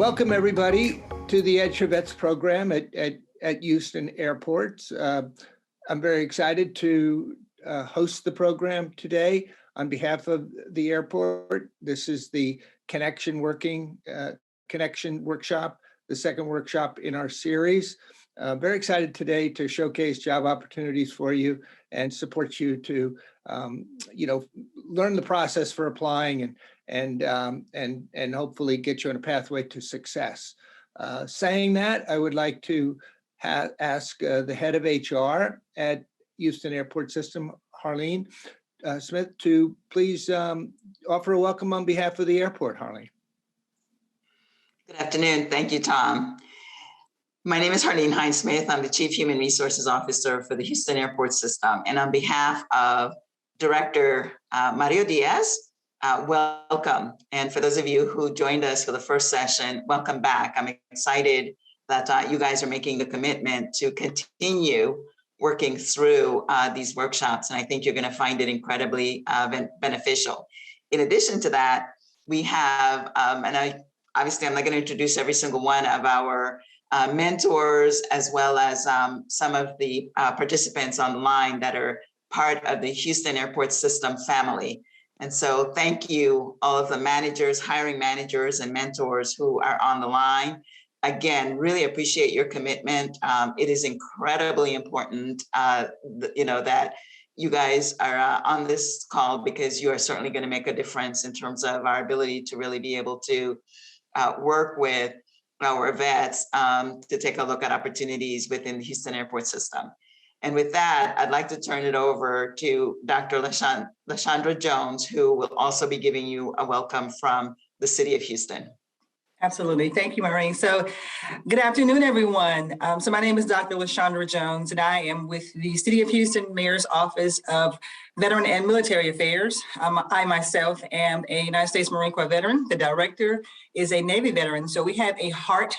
Welcome everybody to the EDGE4Vets program at Houston Airport. I'm very excited to host the program today on behalf of the airport. This is the Connection Workshop, the second workshop in our series. Very excited today to showcase job opportunities for you and support you to, learn the process for applying and hopefully get you on a pathway to success. Saying that, I would like to ask the head of HR at Houston Airport System, Harleen Smith, to please offer a welcome on behalf of the airport. Harleen. Good afternoon. Thank you, Tom. My name is Harleen Smith. I'm the Chief Human Resources Officer for the Houston Airport System. And on behalf of Director Mario Diaz, welcome. And for those of you who joined us for the first session, welcome back. I'm excited that you guys are making the commitment to continue working through these workshops. And I think you're going to find it incredibly beneficial. In addition to that, we have, obviously I'm not going to introduce every single one of our mentors, as well as some of the participants online that are part of the Houston Airport System family. And so thank you, all of the managers, hiring managers and mentors who are on the line. Again, really appreciate your commitment. It is incredibly important, that you guys are on this call, because you are certainly going to make a difference in terms of our ability to really be able to work with our vets to take a look at opportunities within the Houston Airport System. And with that, I'd like to turn it over to Dr. LaShondra Jones, who will also be giving you a welcome from the City of Houston. Absolutely. Thank you, Maureen. So good afternoon, everyone. So my name is Dr. LaShondra Jones, and I am with the City of Houston Mayor's Office of Veteran and Military Affairs. I myself am a United States Marine Corps veteran. The director is a Navy veteran. So we have a heart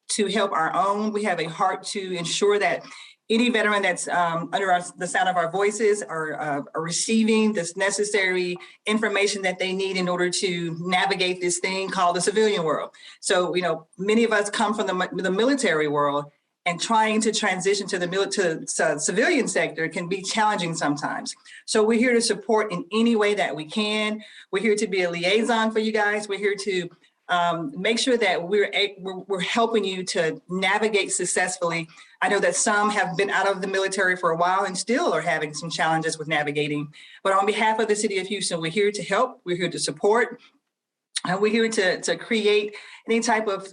to help our own. We have a heart to ensure that any veteran that's under the sound of our voices are receiving this necessary information that they need in order to navigate this thing called the civilian world. So, many of us come from the military world, and trying to transition to the civilian sector can be challenging sometimes. So we're here to support in any way that we can. We're here to be a liaison for you guys. We're here to make sure that we're helping you to navigate successfully. I know that some have been out of the military for a while and still are having some challenges with navigating. But on behalf of the City of Houston, we're here to help. We're here to support. And we're here to create any type of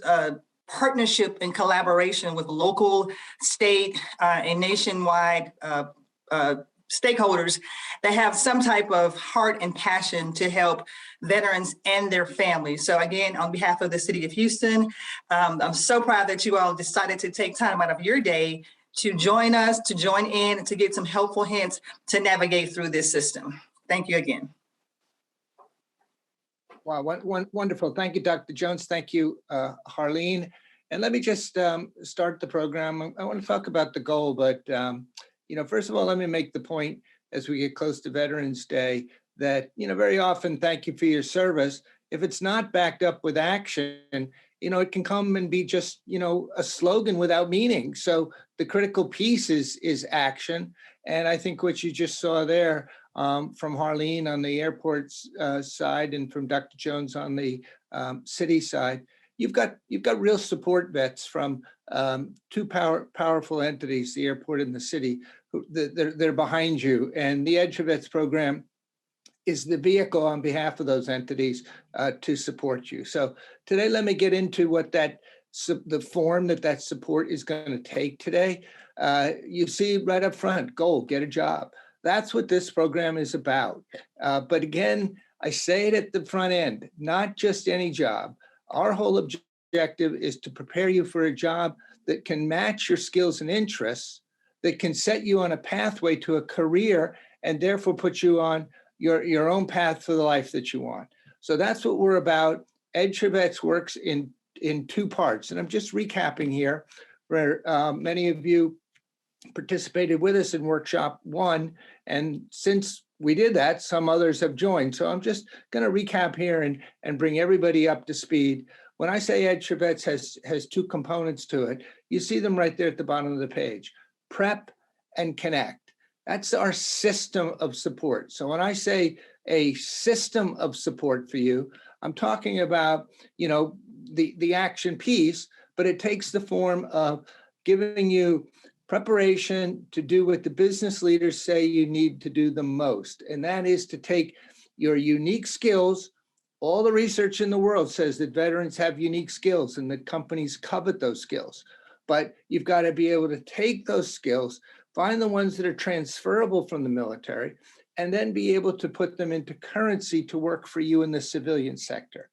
partnership and collaboration with local, state, and nationwide stakeholders that have some type of heart and passion to help veterans and their families. So again, on behalf of the City of Houston, I'm so proud that you all decided to take time out of your day to join us, to join in, to get some helpful hints to navigate through this system. Thank you again. Wow, wonderful. Thank you, Dr. Jones. Thank you, Harleen. And let me just start the program. I want to talk about the goal, but first of all, let me make the point as we get close to Veterans Day that, very often, thank you for your service. If it's not backed up with action, it can come and be just, a slogan without meaning. So the critical piece is action. And I think what you just saw there from Harleen on the airport's side and from Dr. Jones on the city side, you've got real support vets from two powerful entities, the airport and the city. They're behind you, and the EDGE4Vets program is the vehicle on behalf of those entities to support you. So today, let me get into what the form that support is going to take today. You see right up front, goal, get a job. That's what this program is about. But again, I say it at the front end, not just any job. Our whole objective is to prepare you for a job that can match your skills and interests, that can set you on a pathway to a career, and therefore put you on your own path for the life that you want. So that's what we're about. EDGE4Vets works in two parts. And I'm just recapping here, where many of you participated with us in workshop 1. And since we did that, some others have joined. So I'm just going to recap here and bring everybody up to speed. when I say EDGE4Vets has two components to it, you see them right there at the bottom of the page, prep and connect. That's our system of support. So when I say a system of support for you, I'm talking about, the action piece, but it takes the form of giving you preparation to do what the business leaders say you need to do the most. And that is to take your unique skills. All the research in the world says that veterans have unique skills and that companies covet those skills. But you've got to be able to take those skills, find the ones that are transferable from the military, and then be able to put them into currency to work for you in the civilian sector.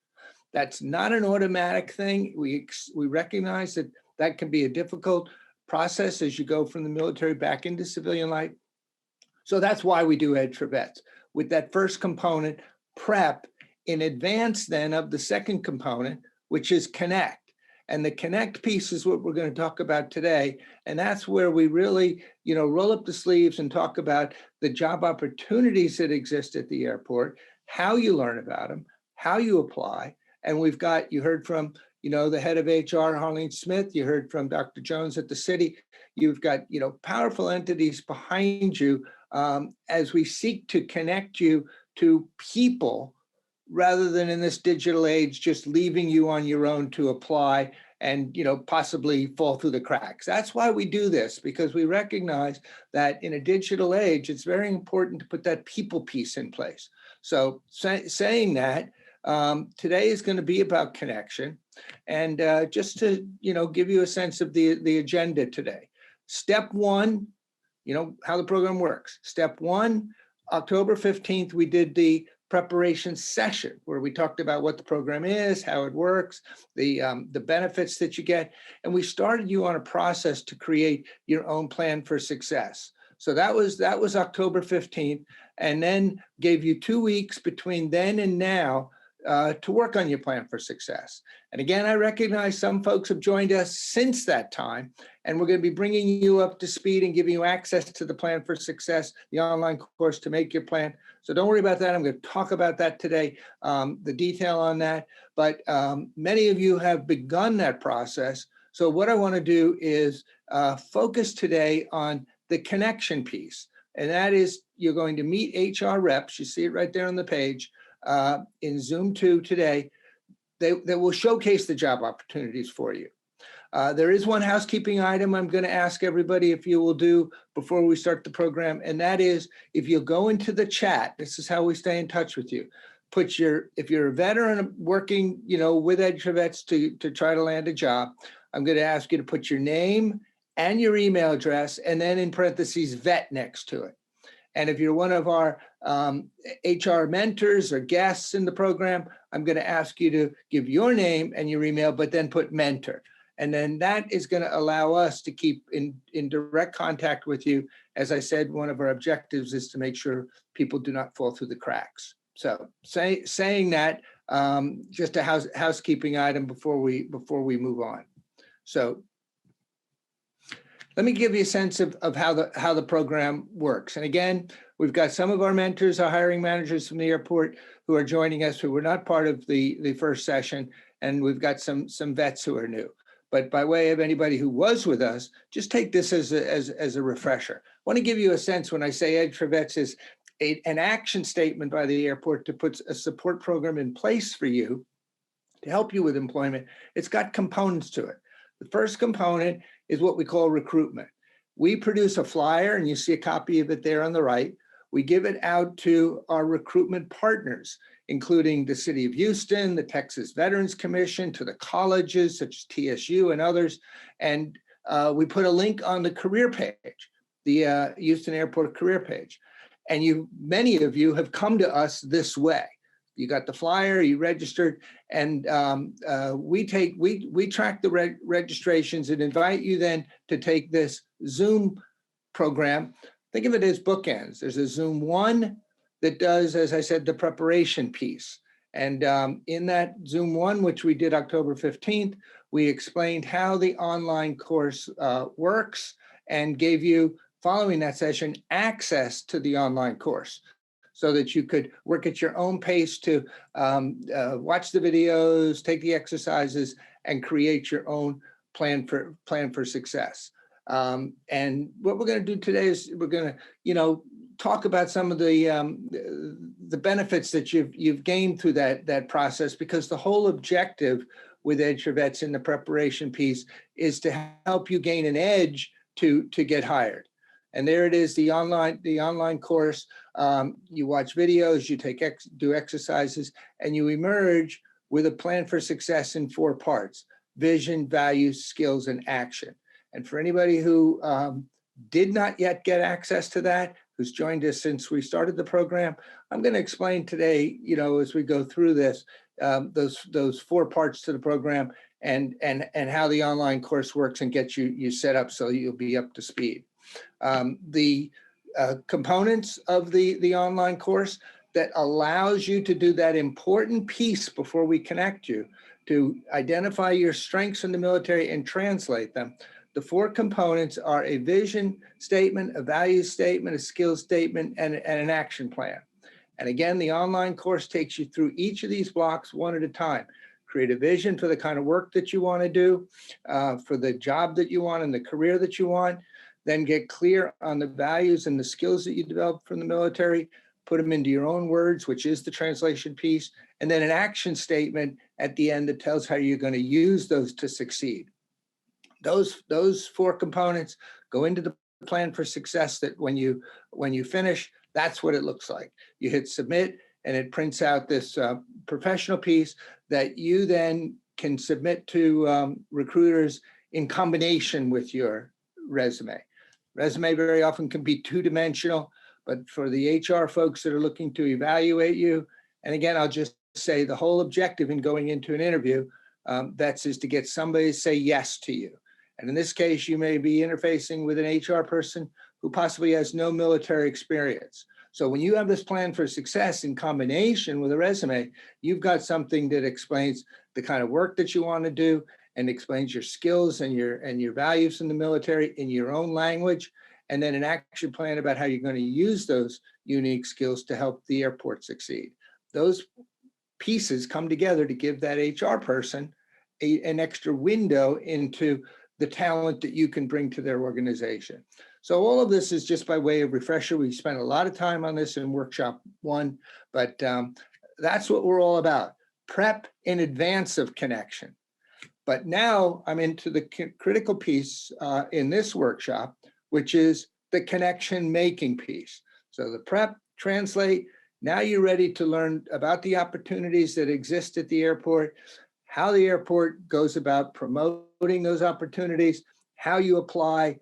That's not an automatic thing. We recognize that that can be a difficult process as you go from the military back into civilian life. So that's why we do EDGE4Vets. With that first component, prep, in advance then of the second component, which is connect. And the connect piece is what we're going to talk about today. And that's where we really, roll up the sleeves and talk about the job opportunities that exist at the airport, how you learn about them, how you apply. And we've got, you heard from, the head of HR, Harleen Smith, you heard from Dr. Jones at the city. You've got, powerful entities behind you as we seek to connect you to people rather than in this digital age, just leaving you on your own to apply and, possibly fall through the cracks. That's why we do this, because we recognize that in a digital age, it's very important to put that people piece in place. So saying that, today is going to be about connection. And just to, give you a sense of the agenda today. Step one, how the program works. Step one, October 15th, we did the preparation session where we talked about what the program is, how it works, the benefits that you get. And we started you on a process to create your own plan for success. So that was October 15th, and then gave you 2 weeks between then and now to work on your plan for success. And again, I recognize some folks have joined us since that time, and we're going to be bringing you up to speed and giving you access to the plan for success, the online course to make your plan. So don't worry about that. I'm going to talk about that today, the detail on that. But many of you have begun that process. So what I want to do is focus today on the connection piece. And that is, you're going to meet HR reps. You see it right there on the page. In Zoom 2 today, they will showcase the job opportunities for you. There is one housekeeping item I'm going to ask everybody if you will do before we start the program, and that is if you'll go into the chat, this is how we stay in touch with you. If you're a veteran working, with EDGE4Vets to try to land a job, I'm going to ask you to put your name and your email address, and then in parentheses, vet next to it. And if you're one of our HR mentors or guests in the program, I'm going to ask you to give your name and your email, but then put mentor. And then that is going to allow us to keep in direct contact with you. As I said, one of our objectives is to make sure people do not fall through the cracks. So saying that, just a housekeeping item before we move on. So let me give you a sense of how the program works. And again, we've got some of our mentors, our hiring managers from the airport who are joining us who were not part of the first session. And we've got some vets who are new. But by way of anybody who was with us, just take this as a refresher. I want to give you a sense when I say EDGE4Vets is an action statement by the airport to put a support program in place for you to help you with employment. It's got components to it. The first component is what we call recruitment. We produce a flyer, and you see a copy of it there on the right. We give it out to our recruitment partners, including the City of Houston, the Texas Veterans Commission, to the colleges such as TSU and others. And we put a link on the career page, the Houston Airport career page. And many of you have come to us this way. You got the flyer, you registered, and we track the registrations and invite you then to take this Zoom program. Think of it as bookends. There's a Zoom 1 that does, as I said, the preparation piece. And in that Zoom 1, which we did October 15th, we explained how the online course works and gave you, following that session, access to the online course. so that you could work at your own pace to watch the videos, take the exercises, and create your own plan for success. And what we're going to do today is we're going to, talk about some of the benefits that you've gained through that process, because the whole objective with EDGE4Vets in the preparation piece is to help you gain an edge to get hired. And there it is, the online course. You watch videos, you do exercises, and you emerge with a plan for success in 4 parts: vision, values, skills, and action. And for anybody who did not yet get access to that, who's joined us since we started the program, I'm going to explain today, as we go through this, those 4 parts to the program and how the online course works and get you set up so you'll be up to speed. The components of the online course that allows you to do that important piece before we connect you to identify your strengths in the military and translate them. The 4 components are a vision statement, a value statement, a skills statement, and an action plan. And again, the online course takes you through each of these blocks one at a time. Create a vision for the kind of work that you want to do, for the job that you want and the career that you want. Then get clear on the values and the skills that you developed from the military, put them into your own words, which is the translation piece, and then an action statement at the end that tells how you're going to use those to succeed. Those 4 components go into the plan for success that when you finish, that's what it looks like. You hit submit and it prints out this professional piece that you then can submit to recruiters in combination with your resume. Resume very often can be 2-dimensional, but for the HR folks that are looking to evaluate you, and again, I'll just say the whole objective in going into an interview, Vets, is to get somebody to say yes to you. And in this case, you may be interfacing with an HR person who possibly has no military experience. So when you have this plan for success in combination with a resume, you've got something that explains the kind of work that you want to do and explains your skills and your values in the military in your own language, and then an action plan about how you're going to use those unique skills to help the airport succeed. Those pieces come together to give that HR person an extra window into the talent that you can bring to their organization. So all of this is just by way of refresher. We spent a lot of time on this in workshop 1, but that's what we're all about. Prep in advance of connection. But now I'm into the critical piece in this workshop, which is the connection making piece. So the prep, translate, now you're ready to learn about the opportunities that exist at the airport, how the airport goes about promoting those opportunities, how you apply.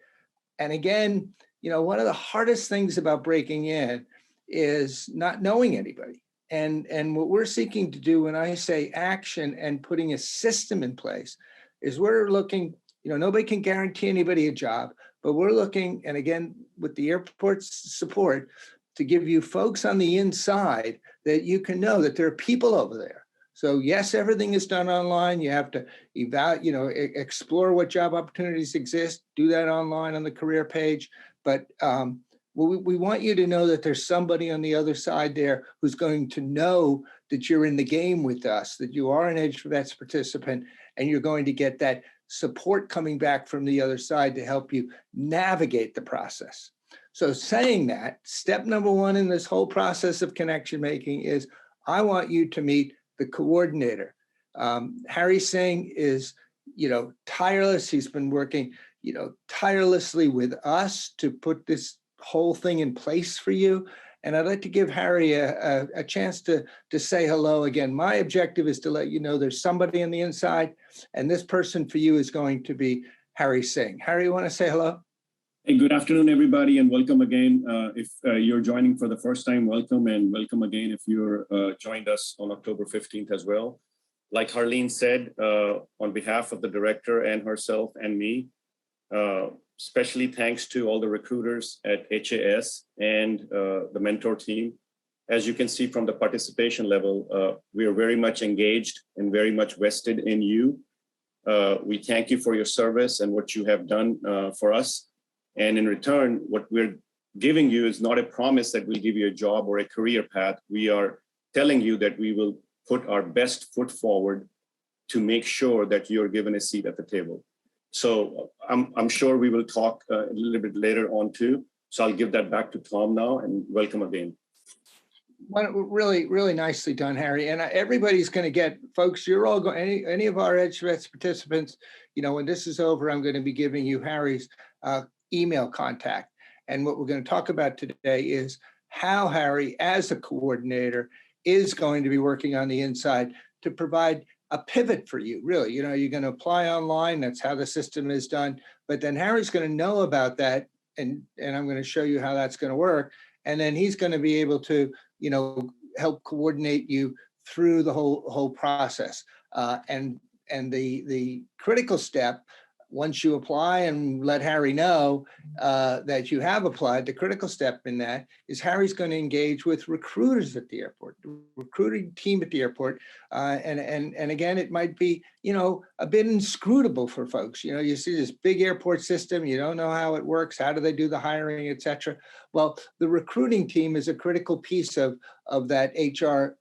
And again, one of the hardest things about breaking in is not knowing anybody. And what we're seeking to do when I say action and putting a system in place is we're looking, nobody can guarantee anybody a job, but we're looking, and again, with the airport's support, to give you folks on the inside that you can know that there are people over there. So yes, everything is done online. You have to explore what job opportunities exist, do that online on the career page. But we want you to know that there's somebody on the other side there who's going to know that you're in the game with us, that you are an EDGE4Vets participant, and you're going to get that support coming back from the other side to help you navigate the process. So saying that, step number 1 in this whole process of connection making is I want you to meet the coordinator. Harry Singh is, tireless. He's been working, tirelessly with us to put this whole thing in place for you. And I'd like to give Harry a chance to say hello again. My objective is to let you know there's somebody on the inside, and this person for you is going to be Harry Singh. Harry, you want to say hello? Hey, good afternoon, everybody, and welcome again. If you're joining for the first time, welcome, and welcome again if you're joined us on October 15th as well. Like Harleen said, on behalf of the director and herself and me, especially thanks to all the recruiters at HAS and the mentor team. As you can see from the participation level, we are very much engaged and very much vested in you. We thank you for your service and what you have done for us. And in return, what we're giving you is not a promise that we'll give you a job or a career path. We are telling you that we will put our best foot forward to make sure that you're given a seat at the table. So I'm sure we will talk a little bit later on too. So I'll give that back to Tom now, and welcome again. Well, really, really nicely done, Harry. And everybody's going to get, folks, you're all going, any of our EDGE4Vets participants, you know, when this is over, I'm going to be giving you Harry's email contact. And what we're going to talk about today is how Harry, as a coordinator, is going to be working on the inside to provide a pivot for you, really. You know, you're going to apply online. That's how the system is done. But then Harry's going to know about that. And I'm going to show you how that's going to work. And then he's going to be able to, you know, help coordinate you through the whole process. And the critical step, once you apply and let Harry know that you have applied, the critical step in that is Harry's going to engage with recruiters at the airport, the recruiting team at the airport. And again, it might be, you know, a bit inscrutable for folks. You know, you see this big airport system, you don't know how it works, how do they do the hiring, et cetera. Well, the recruiting team is a critical piece of that HR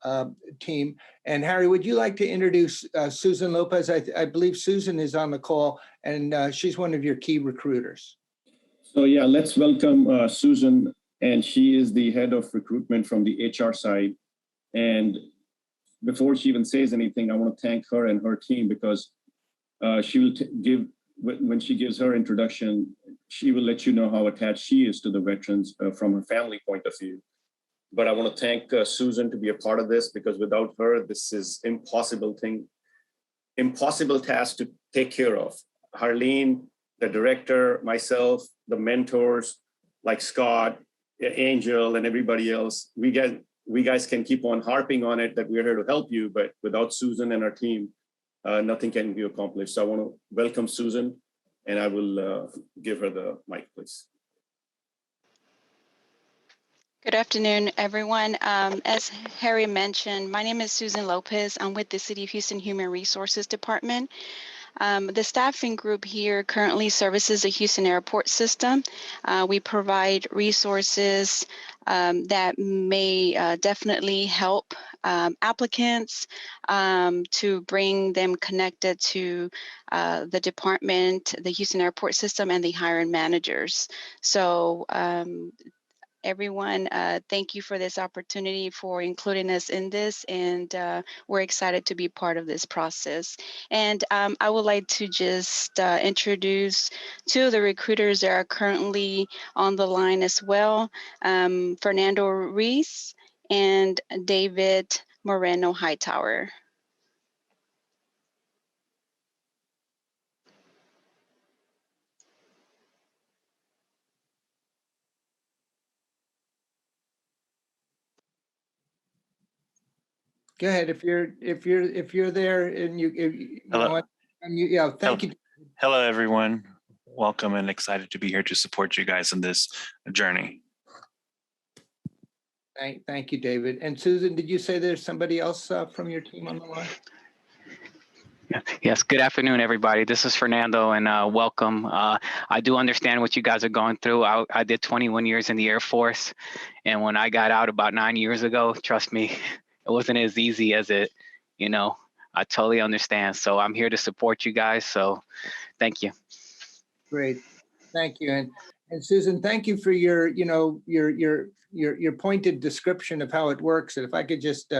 team. And Harry, would you like to introduce Susan Lopez? I believe Susan is on the call, and she's one of your key recruiters. So yeah, let's welcome Susan, and she is the head of recruitment from the HR side. And before she even says anything, I want to thank her and her team, because she will give, when she gives her introduction, she will let you know how attached she is to the veterans from her family point of view. But I want to thank Susan to be a part of this, because without her, this is impossible task to take care of. Harleen, the director, myself, the mentors like Scott, Angel, and everybody else, we guys can keep on harping on it that we're here to help you, but without Susan and our team, nothing can be accomplished. So I want to welcome Susan, and I will give her the mic, please. Good afternoon, everyone. As Harry mentioned, my name is Susan Lopez. I'm with the City of Houston Human Resources Department. The staffing group here currently services the Houston Airport system. We provide resources that may definitely help applicants to bring them connected to the department, the Houston Airport system, and the hiring managers. So everyone, thank you for this opportunity, for including us in this, and we're excited to be part of this process. And I would like to just introduce two of the recruiters that are currently on the line as well, Fernando Reese and David Moreno Hightower. Go ahead if you're there and you Hello. know what, yeah, thank you. Hello, everyone. Welcome, and excited to be here to support you guys in this journey. Thank you, David. And Susan, did you say there's somebody else from your team on the line? Yes, good afternoon, everybody. This is Fernando, and welcome. I do understand what you guys are going through. I did 21 years in the Air Force, and when I got out about 9 years ago, trust me, it wasn't as easy as it, you know, I totally understand. So I'm here to support you guys. So thank you. Great, thank you. And Susan, thank you for your, you know, your pointed description of how it works. And if I could just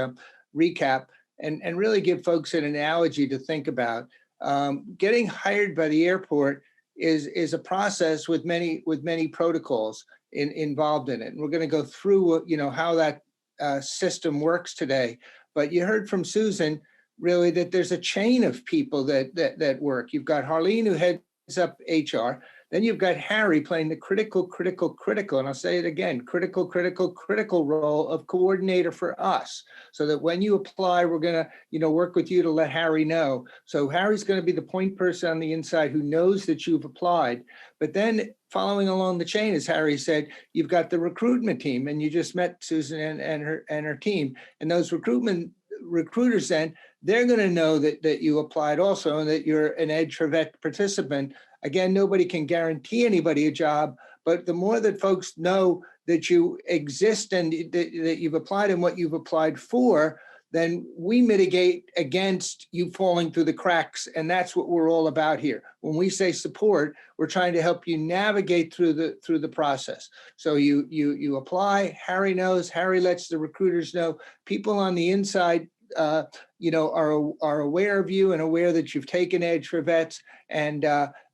recap and really give folks an analogy to think about. Getting hired by the airport is a process with many protocols involved in it. And we're going to go through, you know, how that system works today. But you heard from Susan really that there's a chain of people that work. You've got Harleen, who heads up HR. Then you've got Harry playing the critical, and I'll say it again, critical role of coordinator for us, so that when you apply, we're gonna, you know, work with you to let Harry know. So Harry's gonna be the point person on the inside who knows that you've applied. But then following along the chain, as Harry said, you've got the recruitment team, and you just met Susan and her team. And those recruiters then, they're gonna know that you applied also, and that you're an EDGE4Vet participant. Again, nobody can guarantee anybody a job, but the more that folks know that you exist and that you've applied and what you've applied for, then we mitigate against you falling through the cracks. And that's what we're all about here. When we say support, we're trying to help you navigate through the process. So you apply, Harry knows, Harry lets the recruiters know, people on the inside are aware of you and aware that you've taken EDGE4Vets, and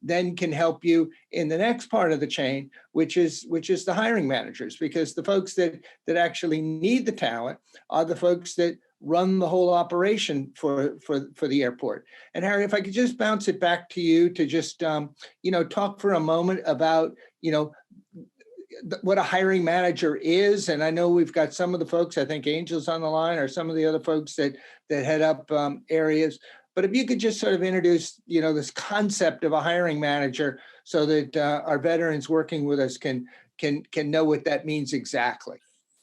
then can help you in the next part of the chain, which is the hiring managers, because the folks that actually need the talent are the folks that run the whole operation for the airport. And Harry, if I could just bounce it back to you to just talk for a moment about what a hiring manager is. And I know we've got some of the folks, I think Angel's on the line, or some of the other folks that head up areas. But if you could just sort of introduce, this concept of a hiring manager, so that our veterans working with us can know what that means exactly.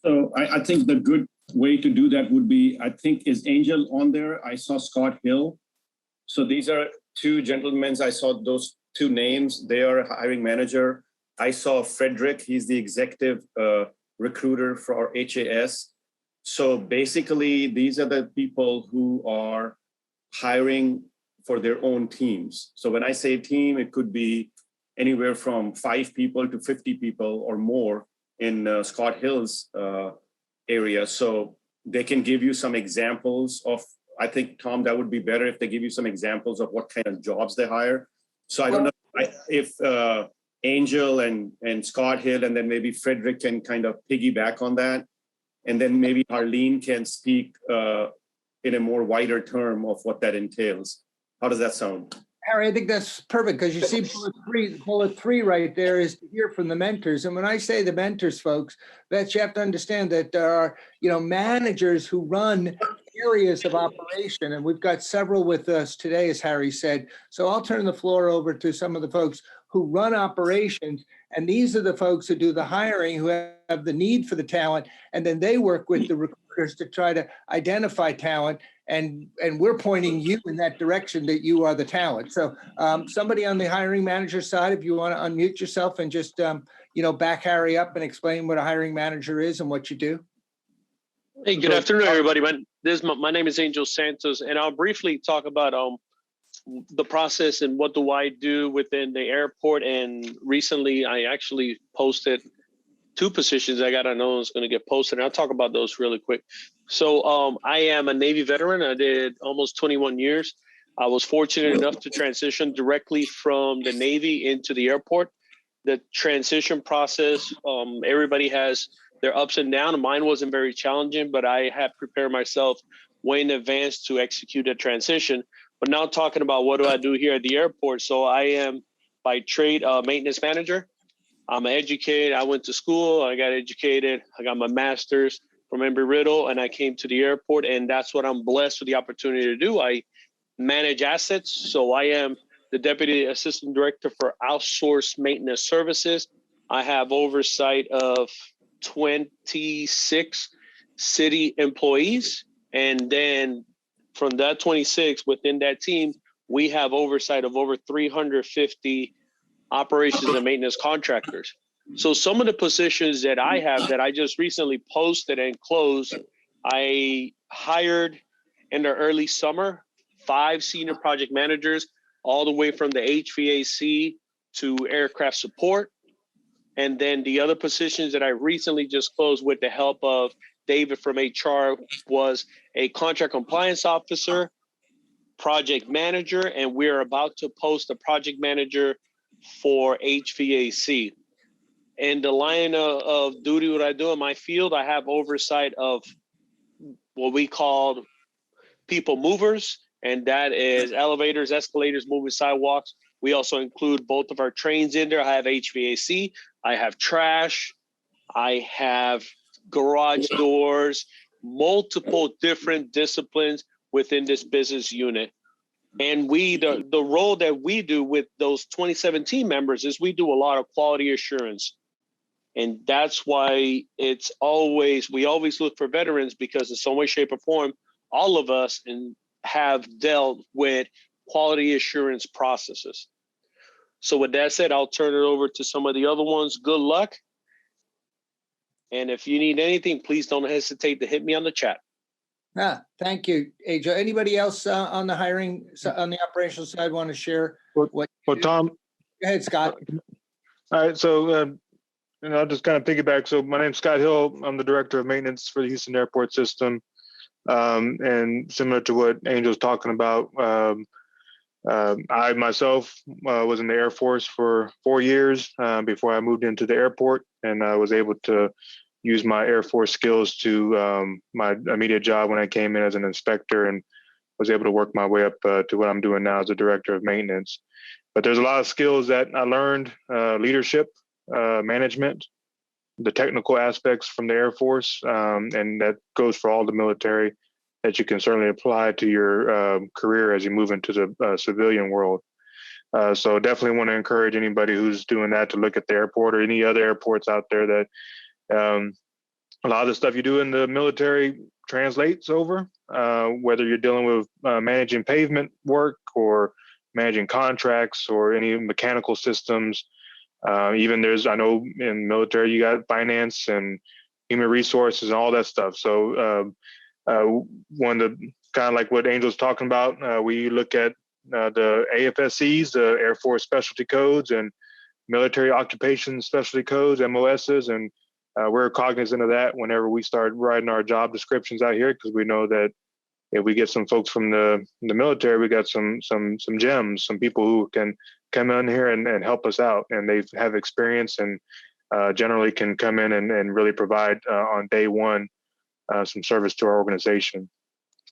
So I think the good way to do that would be, I think, is Angel on there? I saw Scott Hill. So these are two gentlemen. I saw those two names. They are a hiring manager. I saw Frederick. He's the executive recruiter for our HAS. So basically, these are the people who are hiring for their own teams. So when I say team, it could be anywhere from 5 people to 50 people or more in Scott Hill's area. So they can give you some examples of, I think, Tom, that would be better if they give you some examples of what kind of jobs they hire. So I don't know if Angel and Scott Hill, and then maybe Frederick can kind of piggyback on that. And then maybe Harleen can speak in a more wider term of what that entails. How does that sound? Harry, I think that's perfect, because you see bullet three right there is to hear from the mentors. And when I say the mentors, folks, that you have to understand that there are, managers who run areas of operation. And we've got several with us today, as Harry said. So I'll turn the floor over to some of the folks who run operations. And these are the folks who do the hiring, who have the need for the talent. And then they work with the recruiters to try to identify talent. And we're pointing you in that direction, that you are the talent. So somebody on the hiring manager side, if you want to unmute yourself and just, back Harry up and explain what a hiring manager is and what you do. Hey, good afternoon, everybody. My name is Angel Santos, and I'll briefly talk about the process and what do I do within the airport. And recently, I actually posted 2 positions I got to know is going to get posted. And I'll talk about those really quick. So I am a Navy veteran. I did almost 21 years. I was fortunate enough to transition directly from the Navy into the airport. The transition process, everybody has their ups and downs. Mine wasn't very challenging, but I had prepared myself way in advance to execute a transition. But now talking about what do I do here at the airport. So I am by trade a maintenance manager. I'm educated. I went to school. I got educated. I got my master's from Embry-Riddle, and I came to the airport, and that's what I'm blessed with the opportunity to do. I manage assets. So I am the Deputy Assistant Director for Outsourced Maintenance Services. I have oversight of 26 city employees. And then from that 26, within that team, we have oversight of over 350 operations and maintenance contractors. So some of the positions that I have that I just recently posted and closed, I hired in the early summer 5 senior project managers, all the way from the HVAC to aircraft support. And then the other positions that I recently just closed with the help of David from HR was a contract compliance officer, project manager, and we're about to post a project manager for HVAC. And the line of duty, what I do in my field, I have oversight of what we call people movers, and that is elevators, escalators, moving sidewalks. We also include both of our trains in there. I have HVAC, I have trash, I have garage doors, multiple different disciplines within this business unit. And the role that we do with those 2017 members is we do a lot of quality assurance. And that's why we always look for veterans, because in some way, shape, or form, all of us have dealt with quality assurance processes. So with that said, I'll turn it over to some of the other ones. Good luck. And if you need anything, please don't hesitate to hit me on the chat. Thank you, Ajo. Anybody else on the hiring, on the operational side want to share Well, what? Well, Tom. Go ahead, Scott. All right, so I'll just kind of piggyback. So my name's Scott Hill. I'm the director of maintenance for the Houston Airport System. And similar to what Angel's talking about, I myself was in the Air Force for 4 years before I moved into the airport, and I was able to use my Air Force skills to my immediate job when I came in as an inspector, and was able to work my way up to what I'm doing now as a director of maintenance. But there's a lot of skills that I learned, leadership, management, the technical aspects from the Air Force, and that goes for all the military, that you can certainly apply to your career as you move into the civilian world. So definitely want to encourage anybody who's doing that to look at the airport or any other airports out there that a lot of the stuff you do in the military translates over, whether you're dealing with managing pavement work or managing contracts or any mechanical systems. Even I know in military, you got finance and human resources and all that stuff. So one of the, kind of like what Angel's talking about, we look at the AFSCs, the Air Force Specialty Codes, and military occupation specialty codes, MOSs, and we're cognizant of that whenever we start writing our job descriptions out here, because we know that if we get some folks from the military, we got some gems, some people who can come in here and help us out, and they have experience and generally can come in and really provide on day one some service to our organization.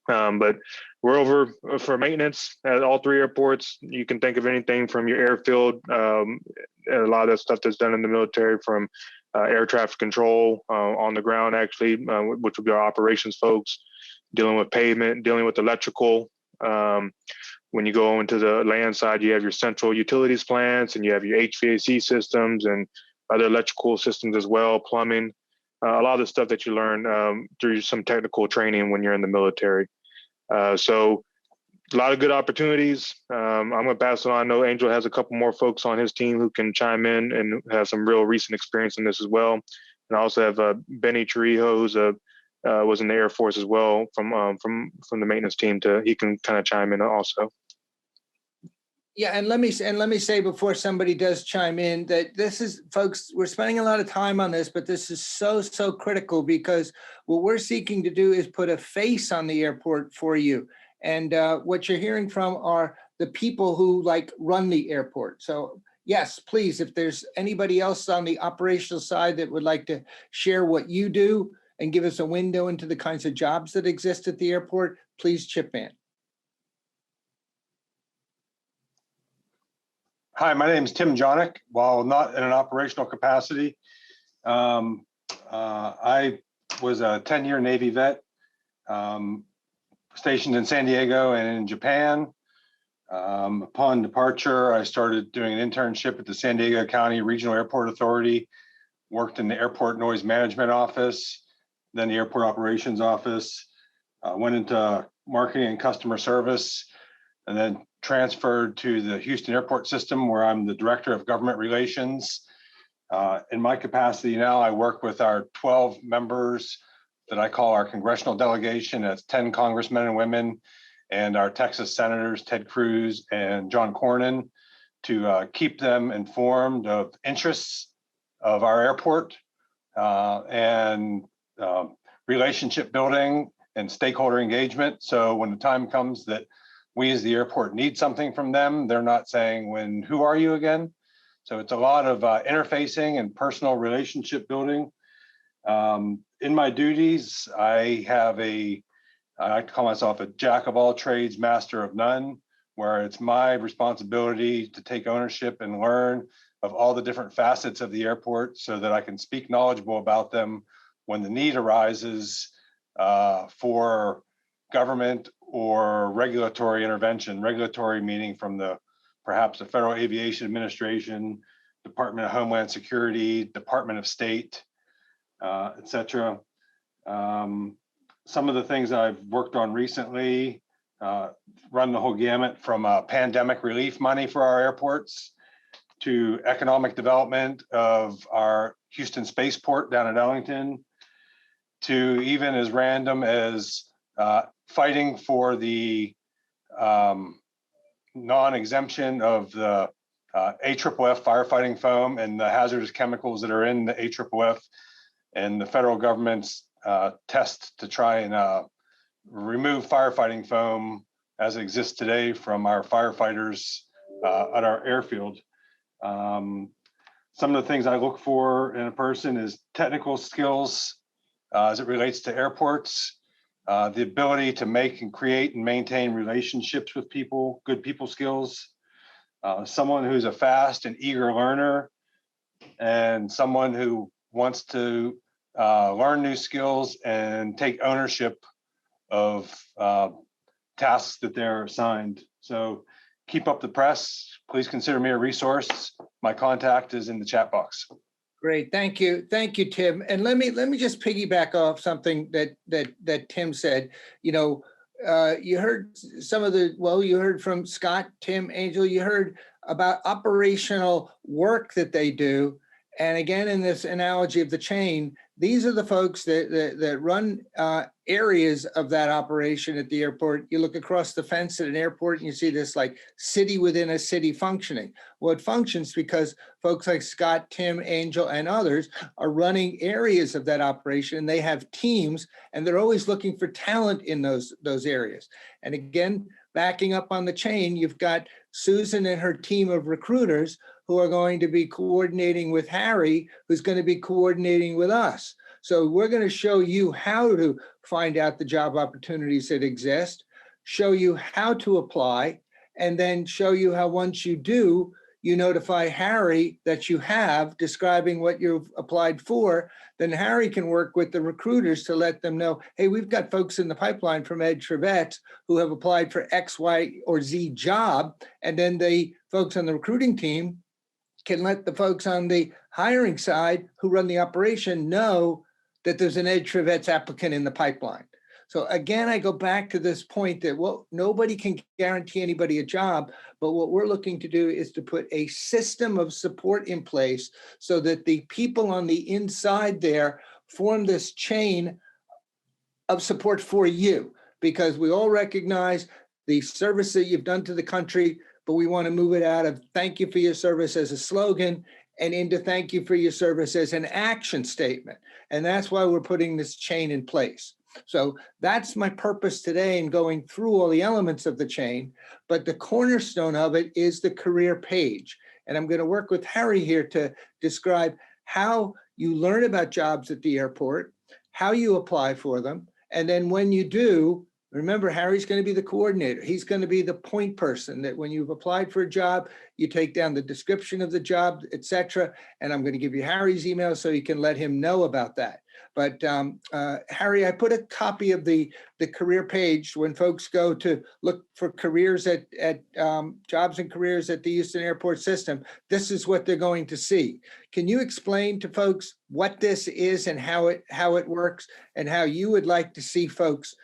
But we're over for maintenance at all 3 airports. You can think of anything from your airfield, and a lot of that stuff that's done in the military, from air traffic control on the ground, actually, which would be our operations folks, dealing with pavement, dealing with electrical. When you go into the land side, you have your central utilities plants, and you have your HVAC systems and other electrical systems as well, plumbing. A lot of the stuff that you learn through some technical training when you're in the military. So a lot of good opportunities. I'm going to pass it on. I know Angel has a couple more folks on his team who can chime in and have some real recent experience in this as well. And I also have Benny Trujillo, who's was in the Air Force as well from the maintenance team. He can kind of chime in also. Yeah, and let me say before somebody does chime in that this is, folks, we're spending a lot of time on this, but this is so critical, because what we're seeking to do is put a face on the airport for you. And what you're hearing from are the people who run the airport. So yes, please, if there's anybody else on the operational side that would like to share what you do and give us a window into the kinds of jobs that exist at the airport, please chip in. Hi, my name is Tim Jonick. While not in an operational capacity, I was a 10-year Navy vet, stationed in San Diego and in Japan. Upon departure, I started doing an internship at the San Diego County Regional Airport Authority, worked in the Airport Noise Management Office, then the Airport Operations Office, went into marketing and customer service, and then transferred to the Houston Airport System, where I'm the Director of Government Relations. In my capacity now, I work with our 12 members that I call our congressional delegation. That's 10 congressmen and women, and our Texas senators, Ted Cruz and John Cornyn, to keep them informed of interests of our airport and relationship building and stakeholder engagement. So when the time comes that we as the airport need something from them, they're not saying, who are you again? So it's a lot of interfacing and personal relationship building. In my duties, I like to call myself a jack of all trades, master of none, where it's my responsibility to take ownership and learn of all the different facets of the airport so that I can speak knowledgeable about them when the need arises for government or regulatory intervention. Regulatory meaning from perhaps the Federal Aviation Administration, Department of Homeland Security, Department of State, et cetera. Some of the things I've worked on recently run the whole gamut from pandemic relief money for our airports to economic development of our Houston spaceport down at Ellington, to even as random as fighting for the non-exemption of the AFFF firefighting foam and the hazardous chemicals that are in the AFFF and the federal government's test to try and remove firefighting foam as it exists today from our firefighters at our airfield. Some of the things I look for in a person is technical skills as it relates to airports, the ability to make and create and maintain relationships with people, good people skills, someone who's a fast and eager learner, and someone who wants to learn new skills and take ownership of tasks that they're assigned. So keep up the press. Please consider me a resource. My contact is in the chat box. Great, thank you, Tim. And let me just piggyback off something that Tim said. You know, you heard you heard from Scott, Tim, Angel. You heard about operational work that they do. And again, in this analogy of the chain, these are the folks that run areas of that operation at the airport. You look across the fence at an airport and you see this like city within a city functioning. Well, it functions because folks like Scott, Tim, Angel, and others are running areas of that operation, and they have teams, and they're always looking for talent in those areas. And again, backing up on the chain, you've got Susan and her team of recruiters who are going to be coordinating with Harry, who's going to be coordinating with us. So we're going to show you how to find out the job opportunities that exist, show you how to apply, and then show you how once you do, you notify Harry that you have, describing what you've applied for. Then Harry can work with the recruiters to let them know, hey, we've got folks in the pipeline from EDGE4Vets who have applied for X, Y, or Z job. And then the folks on the recruiting team can let the folks on the hiring side who run the operation know that there's an EDGE4Vets applicant in the pipeline. So again, I go back to this point that, well, nobody can guarantee anybody a job, but what we're looking to do is to put a system of support in place so that the people on the inside there form this chain of support for you, because we all recognize the service that you've done to the country, but we want to move it out of thank you for your service as a slogan and into thank you for your service as an action statement. And that's why we're putting this chain in place. So that's my purpose today in going through all the elements of the chain, but the cornerstone of it is the career page. And I'm going to work with Harry here to describe how you learn about jobs at the airport, how you apply for them, and then when you do, remember, Harry's going to be the coordinator. He's going to be the point person that when you've applied for a job, you take down the description of the job, et cetera. And I'm going to give you Harry's email so you can let him know about that. But Harry, I put a copy of the career page when folks go to look for careers at jobs and careers at the Houston Airport System. This is what they're going to see. Can you explain to folks what this is and how it works and how you would like to see folks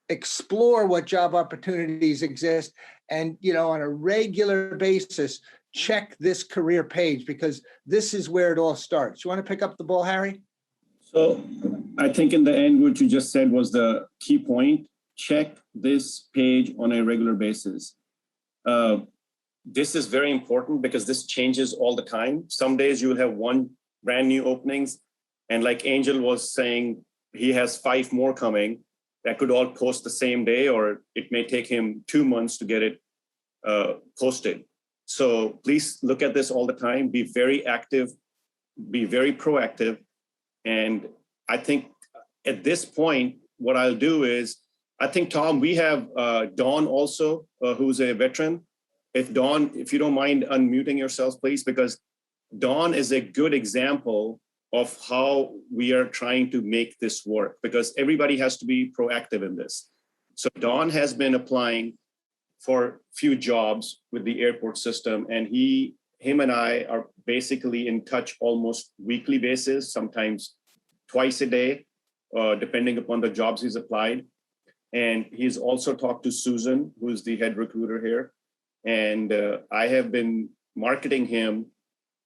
explore what job opportunities exist and, you know, on a regular basis, check this career page, because this is where it all starts. You want to pick up the ball, Harry? So I think in the end, what you just said was the key point. Check this page on a regular basis. This is very important because this changes all the time. Some days you'll have one brand new openings. And like Angel was saying, he has 5 more coming that could all post the same day, or it may take him 2 months to get it posted. So please look at this all the time, be very active, be very proactive. And I think at this point, what I'll do is, I think, Tom, we have Dawn also, who's a veteran. If Dawn, if you don't mind unmuting yourselves, please, because Dawn is a good example of how we are trying to make this work, because everybody has to be proactive in this. So Dawn has been applying for few jobs with the airport system, and him and I are basically in touch almost weekly basis, sometimes twice a day, depending upon the jobs he's applied. And he's also talked to Susan, who's the head recruiter here. And I have been marketing him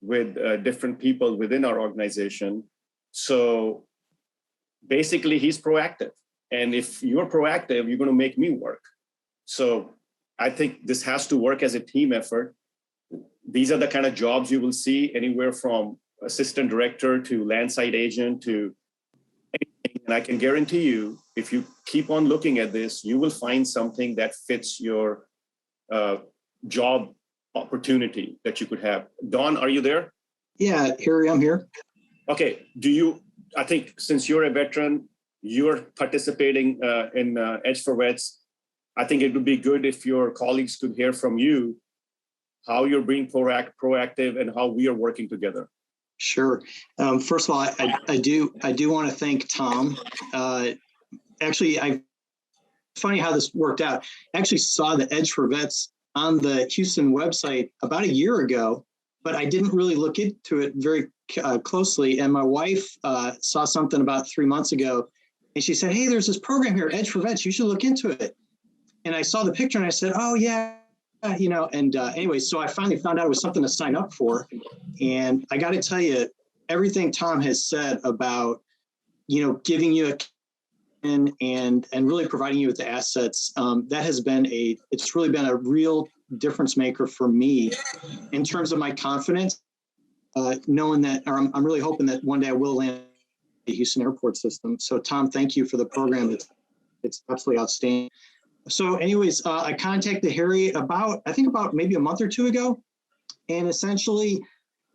with different people within our organization. So basically, he's proactive. And if you're proactive, you're going to make me work. So I think this has to work as a team effort. These are the kind of jobs you will see anywhere from assistant director to land site agent to anything. And I can guarantee you, if you keep on looking at this, you will find something that fits your job opportunity that you could have. Don, are you there? Yeah, Harry, I'm here. Okay. I think since you're a veteran, you're participating in EDGE4Vets. I think it would be good if your colleagues could hear from you how you're being proactive and how we are working together. Sure. First of all, I do want to thank Tom. Actually, funny how this worked out. I actually saw the EDGE4Vets on the Houston website about a year ago, but I didn't really look into it very closely. And my wife saw something about 3 months ago, and she said, "Hey, there's this program here, EDGE4Vets. You should look into it." And I saw the picture, and I said, "Oh yeah, you know." And anyway, so I finally found out it was something to sign up for. And I got to tell you, everything Tom has said about, giving you a and really providing you with the assets, that has been it's really been a real difference maker for me in terms of my confidence, knowing that, or I'm really hoping that one day I will land the Houston airport system. So Tom, thank you for the program. It's absolutely outstanding. So anyways, I contacted Harry about maybe a month or two ago. And essentially,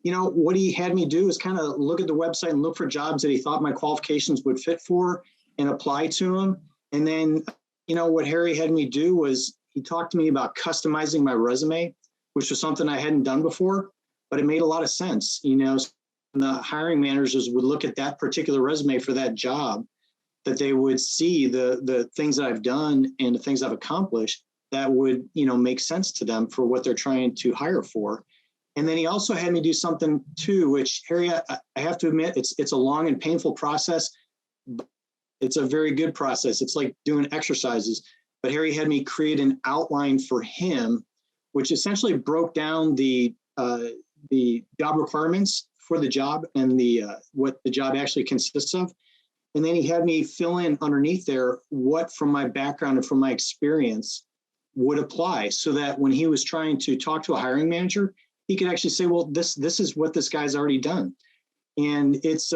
what he had me do is kind of look at the website and look for jobs that he thought my qualifications would fit for and apply to them. And then, what Harry had me do was he talked to me about customizing my resume, which was something I hadn't done before, but it made a lot of sense. The hiring managers would look at that particular resume for that job, that they would see the things that I've done and the things I've accomplished that would, make sense to them for what they're trying to hire for. And then he also had me do something too, which, Harry, I have to admit, it's a long and painful process, but it's a very good process. It's like doing exercises. But Harry had me create an outline for him, which essentially broke down the job requirements for the job and what the job actually consists of. And then he had me fill in underneath there what from my background and from my experience would apply, so that when he was trying to talk to a hiring manager, he could actually say, well, this is what this guy's already done. And it's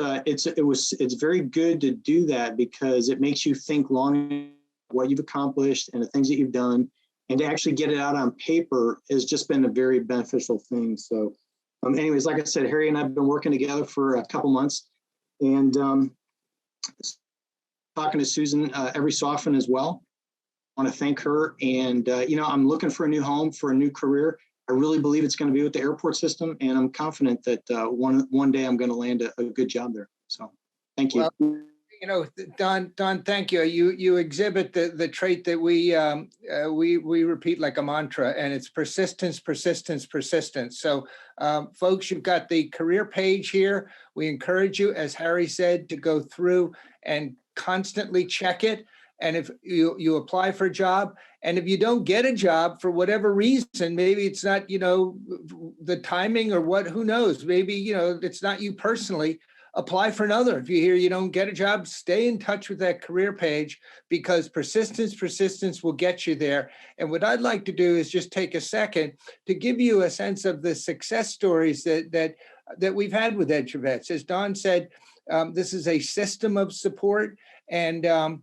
very good to do that, because it makes you think long what you've accomplished and the things that you've done, and to actually get it out on paper has just been a very beneficial thing. So anyways, like I said, Harry and I have been working together for a couple months, and talking to Susan every so often as well. I want to thank her. And, I'm looking for a new home, for a new career. I really believe it's going to be with the airport system, and I'm confident that one day I'm going to land a good job there. So thank you. Well, Don, thank you. You exhibit the trait that we repeat like a mantra, and it's persistence, persistence, persistence. So folks, you've got the career page here. We encourage you, as Harry said, to go through and constantly check it. And if you apply for a job, and if you don't get a job for whatever reason, maybe it's not, the timing or who knows, maybe, it's not you personally, apply for another. If you hear you don't get a job, stay in touch with that career page, because persistence will get you there. And what I'd like to do is just take a second to give you a sense of the success stories that we've had with EDGE4Vets. As Don said, this is a system of support, and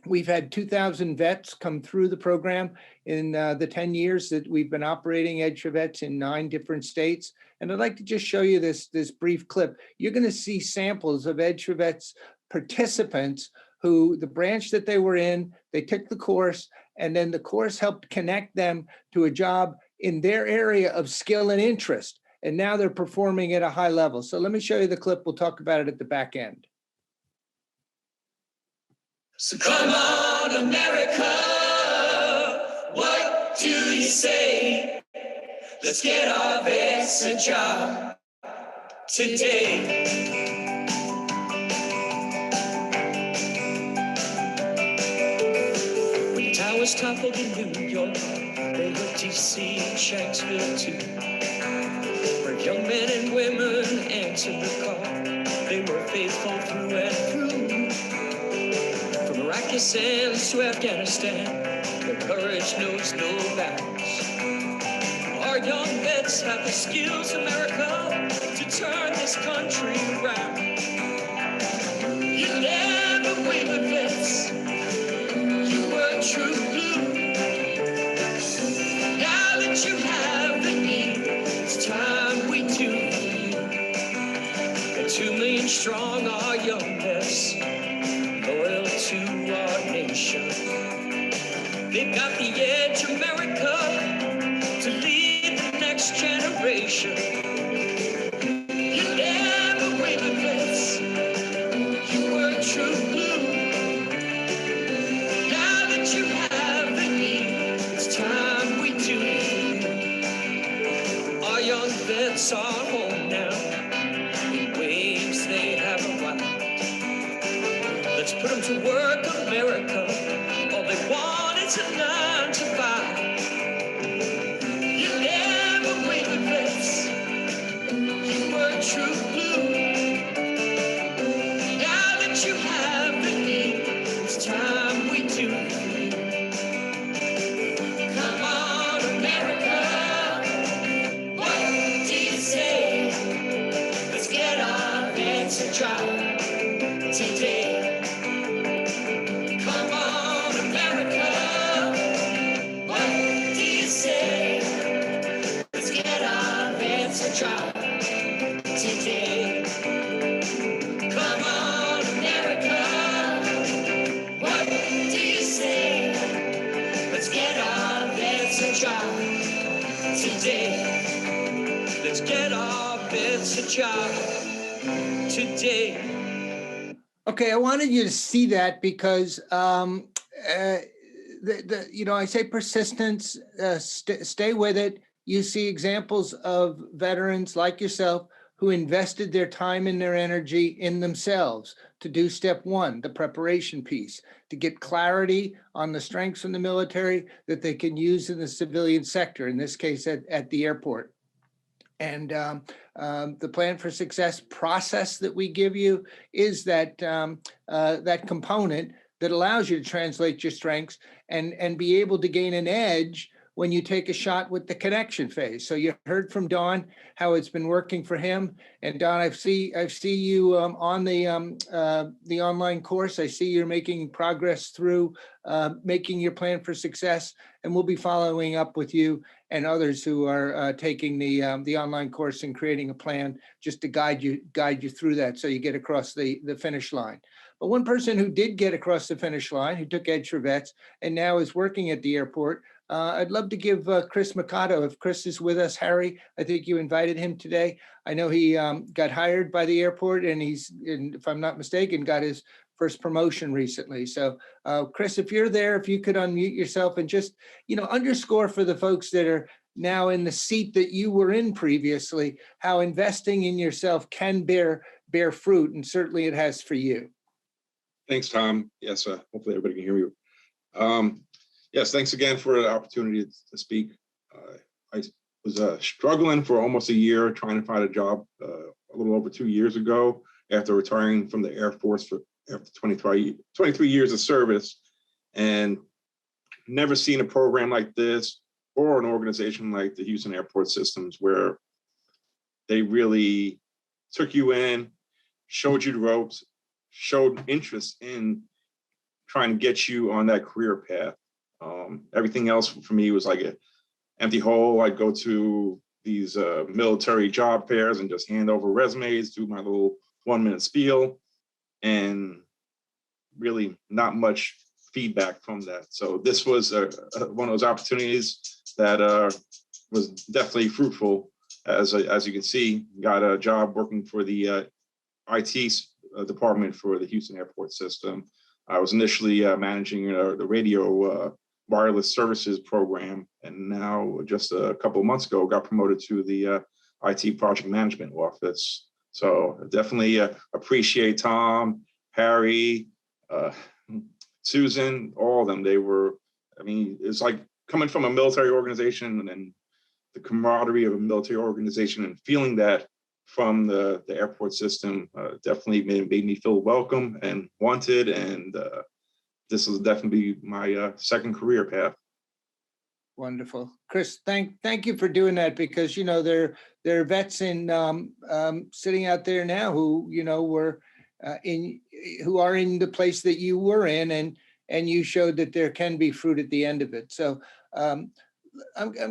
we've had 2,000 vets come through the program in the 10 years that we've been operating EDGE4Vets in 9 different states. And I'd like to just show you this brief clip. You're going to see samples of EDGE4Vets participants who, the branch that they were in, they took the course, and then the course helped connect them to a job in their area of skill and interest. And now they're performing at a high level. So let me show you the clip. We'll talk about it at the back end. So come on, America, what do you say? Let's get our vets a job today. When towers toppled in New York, they hit DC and Shanksville too. Young men and women answered the call. They were faithful through and through. From Iraqi sands to Afghanistan, their courage knows no bounds. Our young vets have the skills, America, to turn this country around. You never wavered, vets. You were true blue. Now that you have the need, it's time we do. And 2 million strong, our young vets, loyal to our nation. They've got the edge, America, to lead the next generation. You never wavered, vets. You were true blue. Now that you have the need, it's time we do. Our young vets are home now. In waves they have arrived. Let's put them to work, America. All they want is a 9 to 5. You never wavered, vets. You were true blue. Now that you have the need, it's time we do. Come on, America. What do you say? Let's get our vets a job today. Come on, America. What do you say? Let's get our vets a job today. Come on, America. What do you say? Let's get our vets a job today. Let's get our vets a job today. Okay, I wanted you to see that because I say persistence, stay with it. You see examples of veterans like yourself who invested their time and their energy in themselves to do step one, the preparation piece, to get clarity on the strengths from the military that they can use in the civilian sector, in this case at the airport. And the plan for success process that we give you is that that component that allows you to translate your strengths and be able to gain an edge when you take a shot with the connection phase. So you heard from Don how it's been working for him. And Don, I see you on the online course. I see you're making progress through making your plan for success, and we'll be following up with you and others who are taking the online course and creating a plan just to guide you through that so you get across the finish line. But one person who did get across the finish line, who took EDGE4Vets and now is working at the airport, I'd love to give Chris Mikado, if Chris is with us. Harry, I think you invited him today. I know he got hired by the airport and if I'm not mistaken, got his first promotion recently. So Chris, if you're there, if you could unmute yourself and just, underscore for the folks that are now in the seat that you were in previously, how investing in yourself can bear fruit. And certainly it has for you. Thanks, Tom. Yes, hopefully everybody can hear you. Yes, thanks again for the opportunity to speak. I was struggling for almost a year trying to find a job a little over 2 years ago after retiring from the Air Force after 23 years of service, and never seen a program like this or an organization like the Houston Airport Systems where they really took you in, showed you the ropes, showed interest in trying to get you on that career path. Everything else for me was like an empty hole. I'd go to these military job fairs and just hand over resumes, do my little 1-minute spiel, and really not much feedback from that. So this was one of those opportunities that was definitely fruitful. As you can see, got a job working for the IT department for the Houston Airport System. I was initially managing the radio wireless services program, and now just a couple of months ago got promoted to the IT project management office. So definitely appreciate Tom, Harry, Susan, all of them. They were, it's like coming from a military organization and the camaraderie of a military organization and feeling that from the airport system definitely made me feel welcome and wanted. And this will definitely be my second career path. Wonderful. Chris, thank you for doing that, because, you know, there are vets in sitting out there now who, you know, who are in the place that you were in, and you showed that there can be fruit at the end of it. So I'm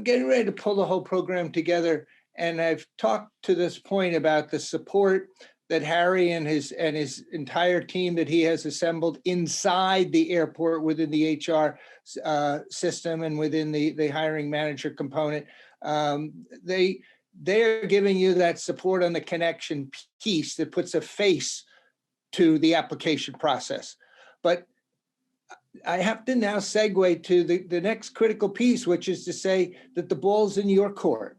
getting ready to pull the whole program together. And I've talked to this point about the support that Harry and his entire team that he has assembled inside the airport within the HR system and within the hiring manager component. They're giving you that support on the connection piece that puts a face to the application process. But I have to now segue to the next critical piece, which is to say that the ball's in your court.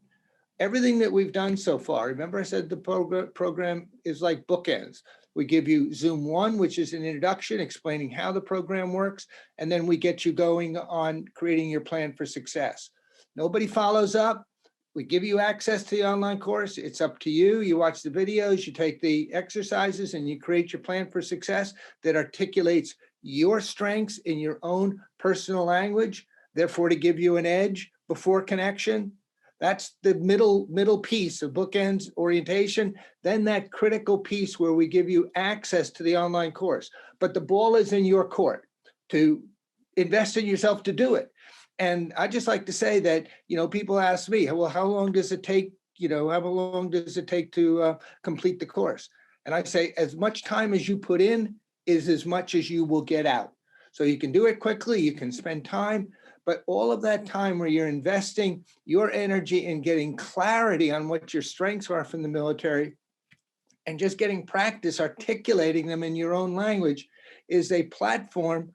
Everything that we've done so far, remember I said the program is like bookends. We give you Zoom 1, which is an introduction explaining how the program works, and then we get you going on creating your plan for success. Nobody follows up. We give you access to the online course. It's up to you. You watch the videos, you take the exercises, and you create your plan for success that articulates your strengths in your own personal language, therefore to give you an edge before connection. That's the middle piece of bookends orientation. Then that critical piece where we give you access to the online course. But the ball is in your court to invest in yourself to do it. And I just like to say that, you know, people ask me, well, how long does it take? You know, how long does it take to complete the course? And I say, as much time as you put in is as much as you will get out. So you can do it quickly, you can spend time, but all of that time where you're investing your energy in getting clarity on what your strengths are from the military and just getting practice articulating them in your own language is a platform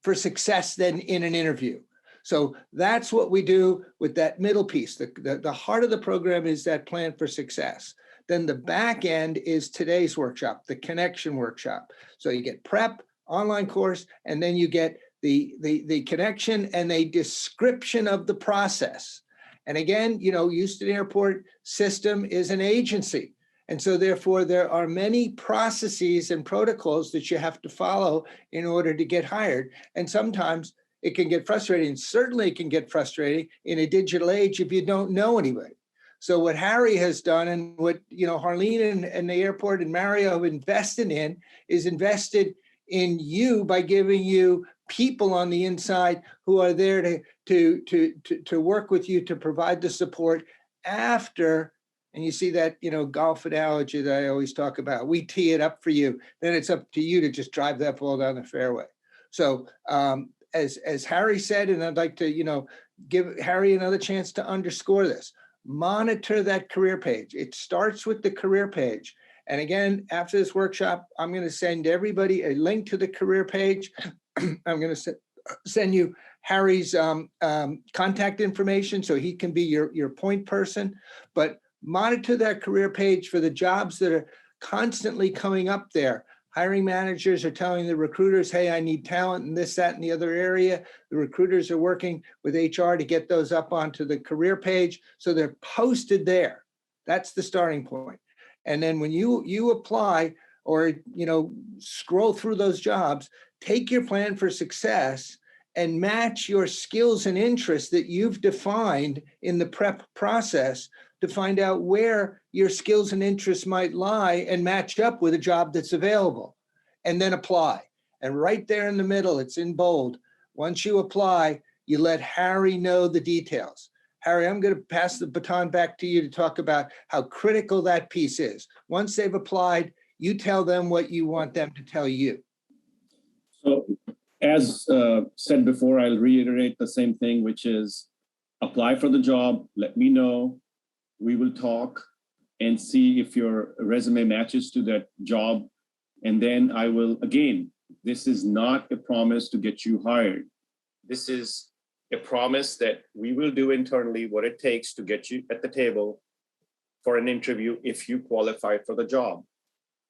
for success then in an interview. So that's what we do with that middle piece. The heart of the program is that plan for success. Then the back end is today's workshop, the connection workshop. So you get prep, online course, and then you get the connection and a description of the process. And again, you know, Houston Airport system is an agency. And so therefore there are many processes and protocols that you have to follow in order to get hired. And sometimes it can get frustrating. Certainly it can get frustrating in a digital age if you don't know anybody. So what Harry has done and what, you know, Harleen and the airport and Mario have invested in is invested in you by giving you people on the inside who are there to work with you to provide the support after. And you see that, you know, golf analogy that I always talk about. We tee it up for you, then it's up to you to just drive that ball down the fairway. So as Harry said, and I'd like to, you know, give Harry another chance to underscore this. Monitor that career page. It starts with the career page. And again, after this workshop, I'm going to send everybody a link to the career page. I'm going to send you Harry's contact information so he can be your point person. But monitor that career page for the jobs that are constantly coming up there. Hiring managers are telling the recruiters, hey, I need talent in this, that, and the other area. The recruiters are working with HR to get those up onto the career page. So they're posted there. That's the starting point. And then when you apply or, you know, scroll through those jobs, take your plan for success and match your skills and interests that you've defined in the prep process to find out where your skills and interests might lie and match up with a job that's available, and then apply. And right there in the middle, it's in bold. Once you apply, you let Harry know the details. Harry, I'm going to pass the baton back to you to talk about how critical that piece is. Once they've applied, you tell them what you want them to tell you. So as said before, I'll reiterate the same thing, which is apply for the job, let me know. We will talk and see if your resume matches to that job. And then I will, again, this is not a promise to get you hired. This is a promise that we will do internally what it takes to get you at the table for an interview if you qualify for the job.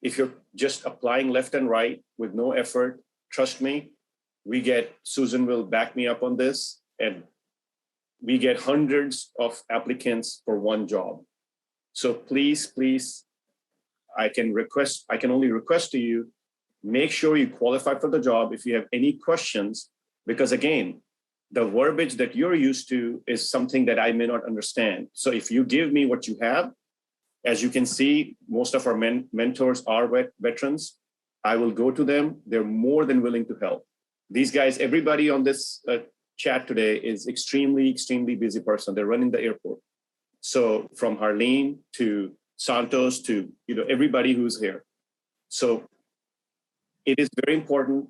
If you're just applying left and right with no effort, trust me, Susan will back me up on this, and we get hundreds of applicants for one job. So please, I can only request to you, make sure you qualify for the job if you have any questions, because again, the verbiage that you're used to is something that I may not understand. So if you give me what you have, as you can see, most of our mentors are veterans. I will go to them. They're more than willing to help. These guys, everybody on this chat today is extremely busy person. They're running the airport. So from Harleen to Santos to everybody who's here. So it is very important.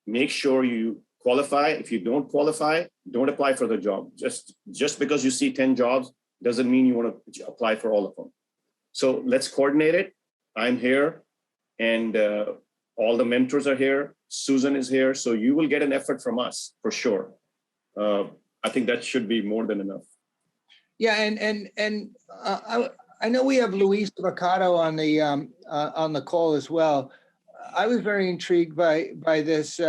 Make sure you qualify. If you don't qualify, don't apply for the job. Just because you see 10 jobs doesn't mean you want to apply for all of them. So let's coordinate it. I'm here, and all the mentors are here. Susan is here. So you will get an effort from us for sure. I think that should be more than enough. Yeah, and I know we have Luis Mercado on the call as well. I was very intrigued by this.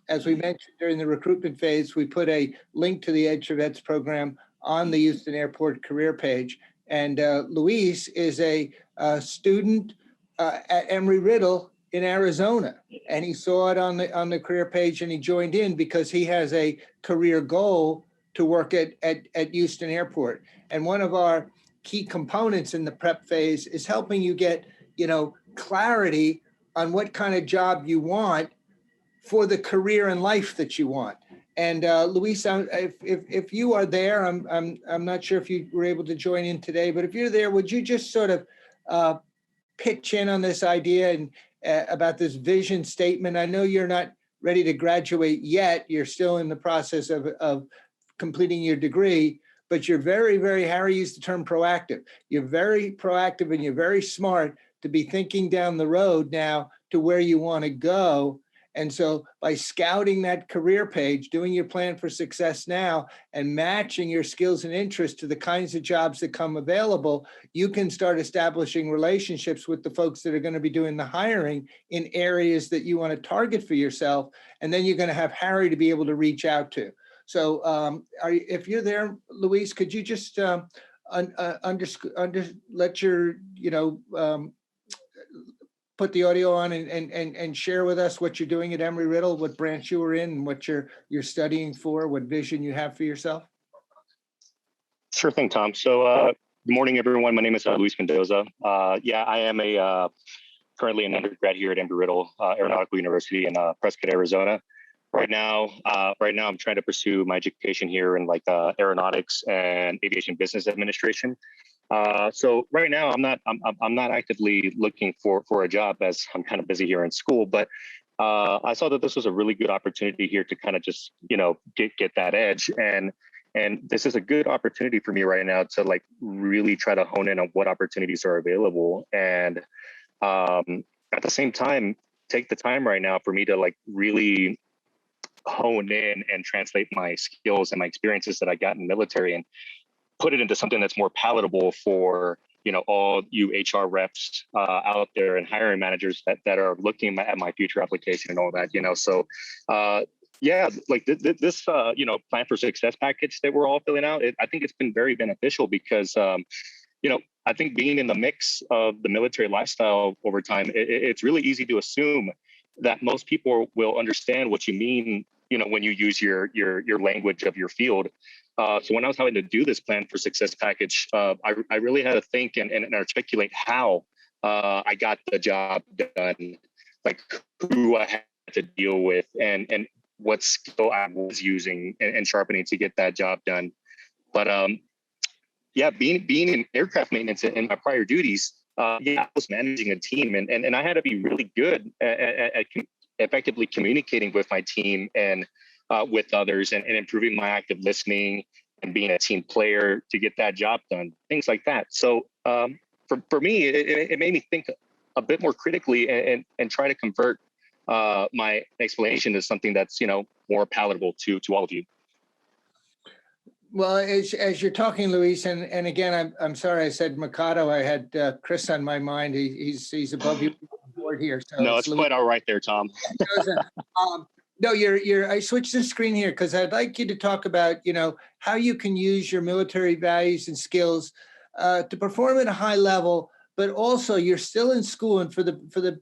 As we mentioned during the recruitment phase, we put a link to the EDGE4Vets program on the Houston Airport career page. And Luis is a student at Embry-Riddle in Arizona, and he saw it on the career page, and he joined in because he has a career goal to work at Houston Airport. And one of our key components in the prep phase is helping you get clarity on what kind of job you want for the career and life that you want. And Luis, if you are there, I'm not sure if you were able to join in today, but if you're there, would you just sort of pitch in on this idea and about this vision statement? I know you're not ready to graduate yet. You're still in the process of completing your degree, but you're very, very, Harry used the term proactive. You're very proactive and you're very smart to be thinking down the road now to where you want to go. And so by scouting that career page, doing your plan for success now, and matching your skills and interests to the kinds of jobs that come available, you can start establishing relationships with the folks that are going to be doing the hiring in areas that you want to target for yourself. And then you're going to have Harry to be able to reach out to. So if you're there, Luis, could you just let your, put the audio on and share with us what you're doing at Embry-Riddle, what branch you were in, and what you're studying for, what vision you have for yourself? Sure thing, Tom. So good morning, everyone. My name is Luis Mendoza. Yeah, I am currently an undergrad here at Embry-Riddle Aeronautical University in Prescott, Arizona. Right now, I'm trying to pursue my education here in aeronautics and aviation business administration. So right now, I'm not actively looking for a job, as I'm kind of busy here in school. But I saw that this was a really good opportunity here to kind of just get that edge, and this is a good opportunity for me right now to really try to hone in on what opportunities are available, and at the same time take the time right now for me to really hone in and translate my skills and my experiences that I got in the military and put it into something that's more palatable for all you HR reps out there and hiring managers that are looking at my future application and all that. So yeah, this plan for success package that we're all filling out, I think it's been very beneficial because I think being in the mix of the military lifestyle over time, it's really easy to assume that most people will understand what you mean, when you use your language of your field. So when I was having to do this plan for success package, I really had to think and articulate how I got the job done, who I had to deal with, and what skill I was using and sharpening to get that job done. But yeah, being in aircraft maintenance in my prior duties, I was managing a team, and I had to be really good at effectively communicating with my team and with others, and improving my active listening and being a team player to get that job done, things like that. So for me, it made me think a bit more critically and try to convert my explanation to something that's more palatable to all of you. Well, as you're talking, Luis, and again, I'm sorry I said Mercado. I had Chris on my mind. He's above you on board here. So no, it's quite all right there, Tom. No, I switched the screen here because I'd like you to talk about, how you can use your military values and skills to perform at a high level, but also you're still in school, and for the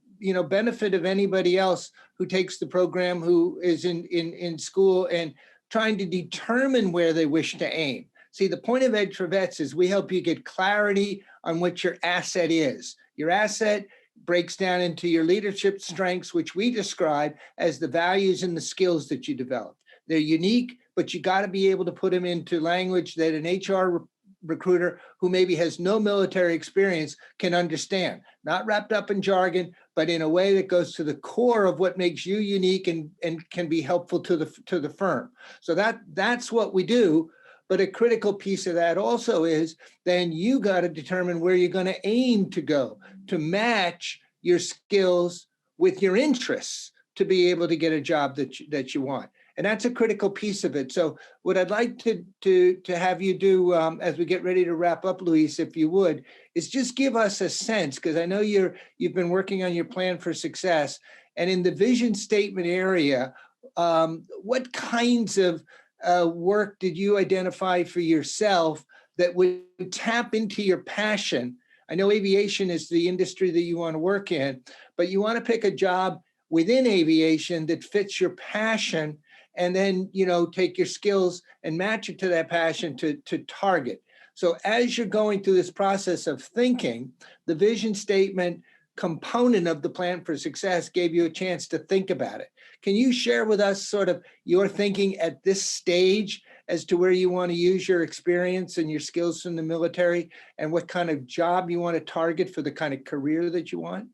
benefit of anybody else who takes the program, who is in school and trying to determine where they wish to aim. See, the point of EDGE4Vets is we help you get clarity on what your asset is. Your asset breaks down into your leadership strengths, which we describe as the values and the skills that you develop. They're unique, but you got to be able to put them into language that an HR recruiter who maybe has no military experience can understand. Not wrapped up in jargon, but in a way that goes to the core of what makes you unique and can be helpful to the firm. So that's what we do. But a critical piece of that also is then you got to determine where you're going to aim to go to match your skills with your interests to be able to get a job that you want. And that's a critical piece of it. So what I'd like to have you do as we get ready to wrap up, Luis, if you would, is just give us a sense, because I know you've been working on your plan for success. And in the vision statement area, what kinds of work did you identify for yourself that would tap into your passion? I know aviation is the industry that you want to work in, but you want to pick a job within aviation that fits your passion, and then take your skills and match it to that passion to target. So as you're going through this process of thinking, the vision statement component of the plan for success gave you a chance to think about it. Can you share with us sort of your thinking at this stage as to where you want to use your experience and your skills from the military, and what kind of job you want to target for the kind of career that you want?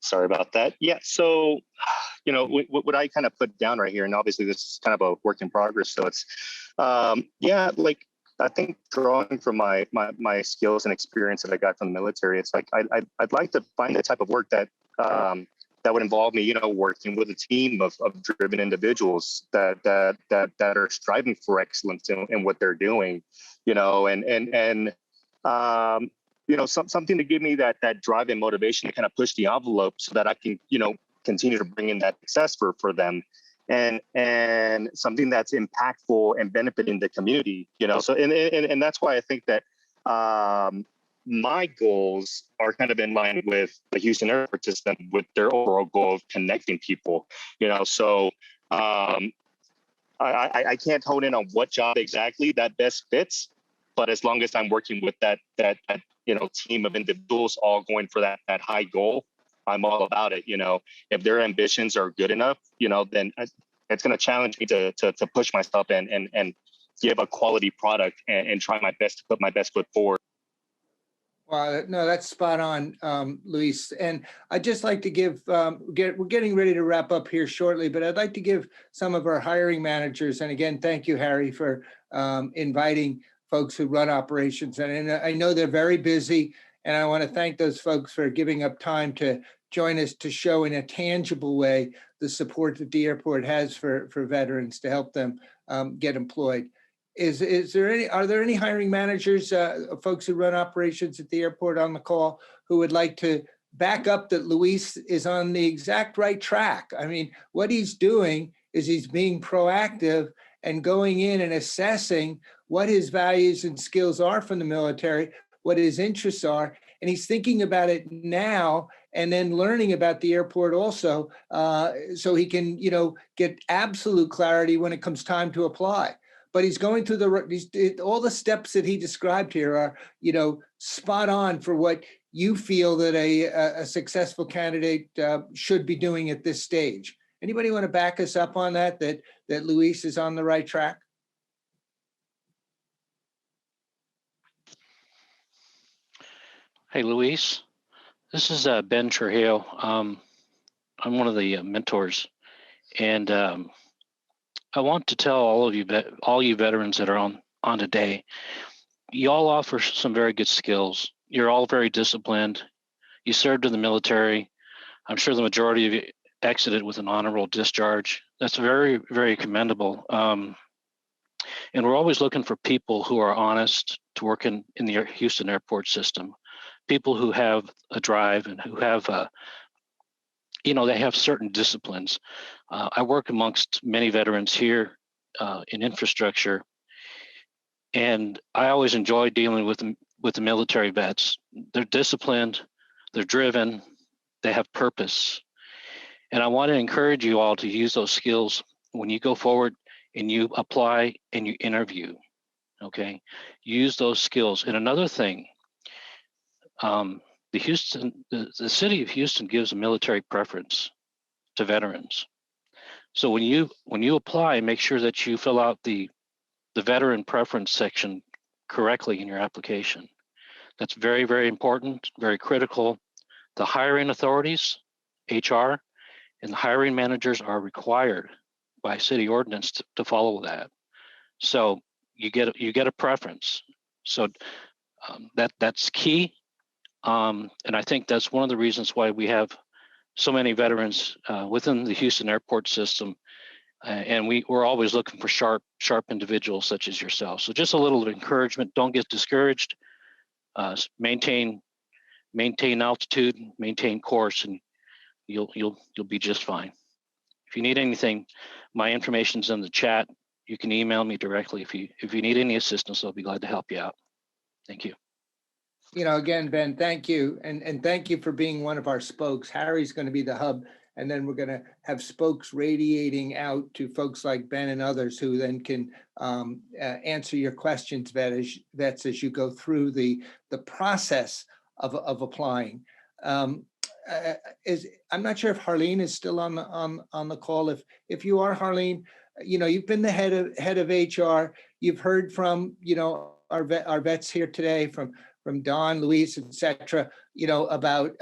Sorry about that. Yeah. So, what I kind of put down right here, and obviously this is kind of a work in progress. So it's, like I think drawing from my skills and experience that I got from the military, it's like I'd like to find the type of work that that would involve me, working with a team of driven individuals that are striving for excellence in what they're doing, something to give me that drive and motivation to kind of push the envelope so that I can, continue to bring in that success for them, and something that's impactful and benefiting the community, So and that's why I think that my goals are kind of in line with the Houston Airport System with their overall goal of connecting people, So I can't hone in on what job exactly that best fits, but as long as I'm working with that team of individuals all going for that high goal, I'm all about it. If their ambitions are good enough, then it's going to challenge me to push myself and give a quality product and try my best to put my best foot forward. Wow, no, that's spot on, Luis. And I'd just like to give, we're getting ready to wrap up here shortly, but I'd like to give some of our hiring managers, and again, thank you, Harry, for inviting folks who run operations. And I know they're very busy, and I want to thank those folks for giving up time to join us to show in a tangible way the support that the airport has for veterans to help them get employed. Are there any hiring managers, folks who run operations at the airport on the call, who would like to back up that Luis is on the exact right track? I mean, what he's doing is he's being proactive and going in and assessing what his values and skills are from the military, what his interests are, and he's thinking about it now and then learning about the airport also, so he can, get absolute clarity when it comes time to apply. But he's going through all the steps that he described here are, spot on for what you feel that a successful candidate should be doing at this stage. Anybody want to back us up on that Luis is on the right track? Hey, Luis, this is Ben Trujillo. I'm one of the mentors, and I want to tell all you veterans that are on today, you all offer some very good skills. You're all very disciplined. You served in the military. I'm sure the majority of you exited with an honorable discharge. That's very, very commendable. And we're always looking for people who are honest to work in the Houston airport system. people who have a drive and who have, they have certain disciplines. I work amongst many veterans here in infrastructure, and I always enjoy dealing with the military vets. They're disciplined, they're driven, they have purpose. And I want to encourage you all to use those skills when you go forward and you apply and you interview, okay? Use those skills. And another thing, the city of Houston gives a military preference to veterans. So when you apply, make sure that you fill out the veteran preference section correctly in your application. That's very, very important, very critical. The hiring authorities, HR, and the hiring managers are required by city ordinance to follow that. So you get a preference. So that's key. And I think that's one of the reasons why we have so many veterans within the Houston airport system. And we're always looking for sharp individuals such as yourself. So just a little encouragement, don't get discouraged, maintain altitude, maintain course, and you'll be just fine. If you need anything, my information's in the chat. You can email me directly. If you need any assistance, I'll be glad to help you out. Thank you. Again, Ben, thank you. And thank you for being one of our spokes. Harry's going to be the hub, and then we're going to have spokes radiating out to folks like Ben and others who then can answer your questions, vets, as you go through the process of applying. I'm not sure if Harleen is still on the call. If you are, Harleen, you've been the head of HR. You've heard from our vets here today, from Don, Luis, et cetera, about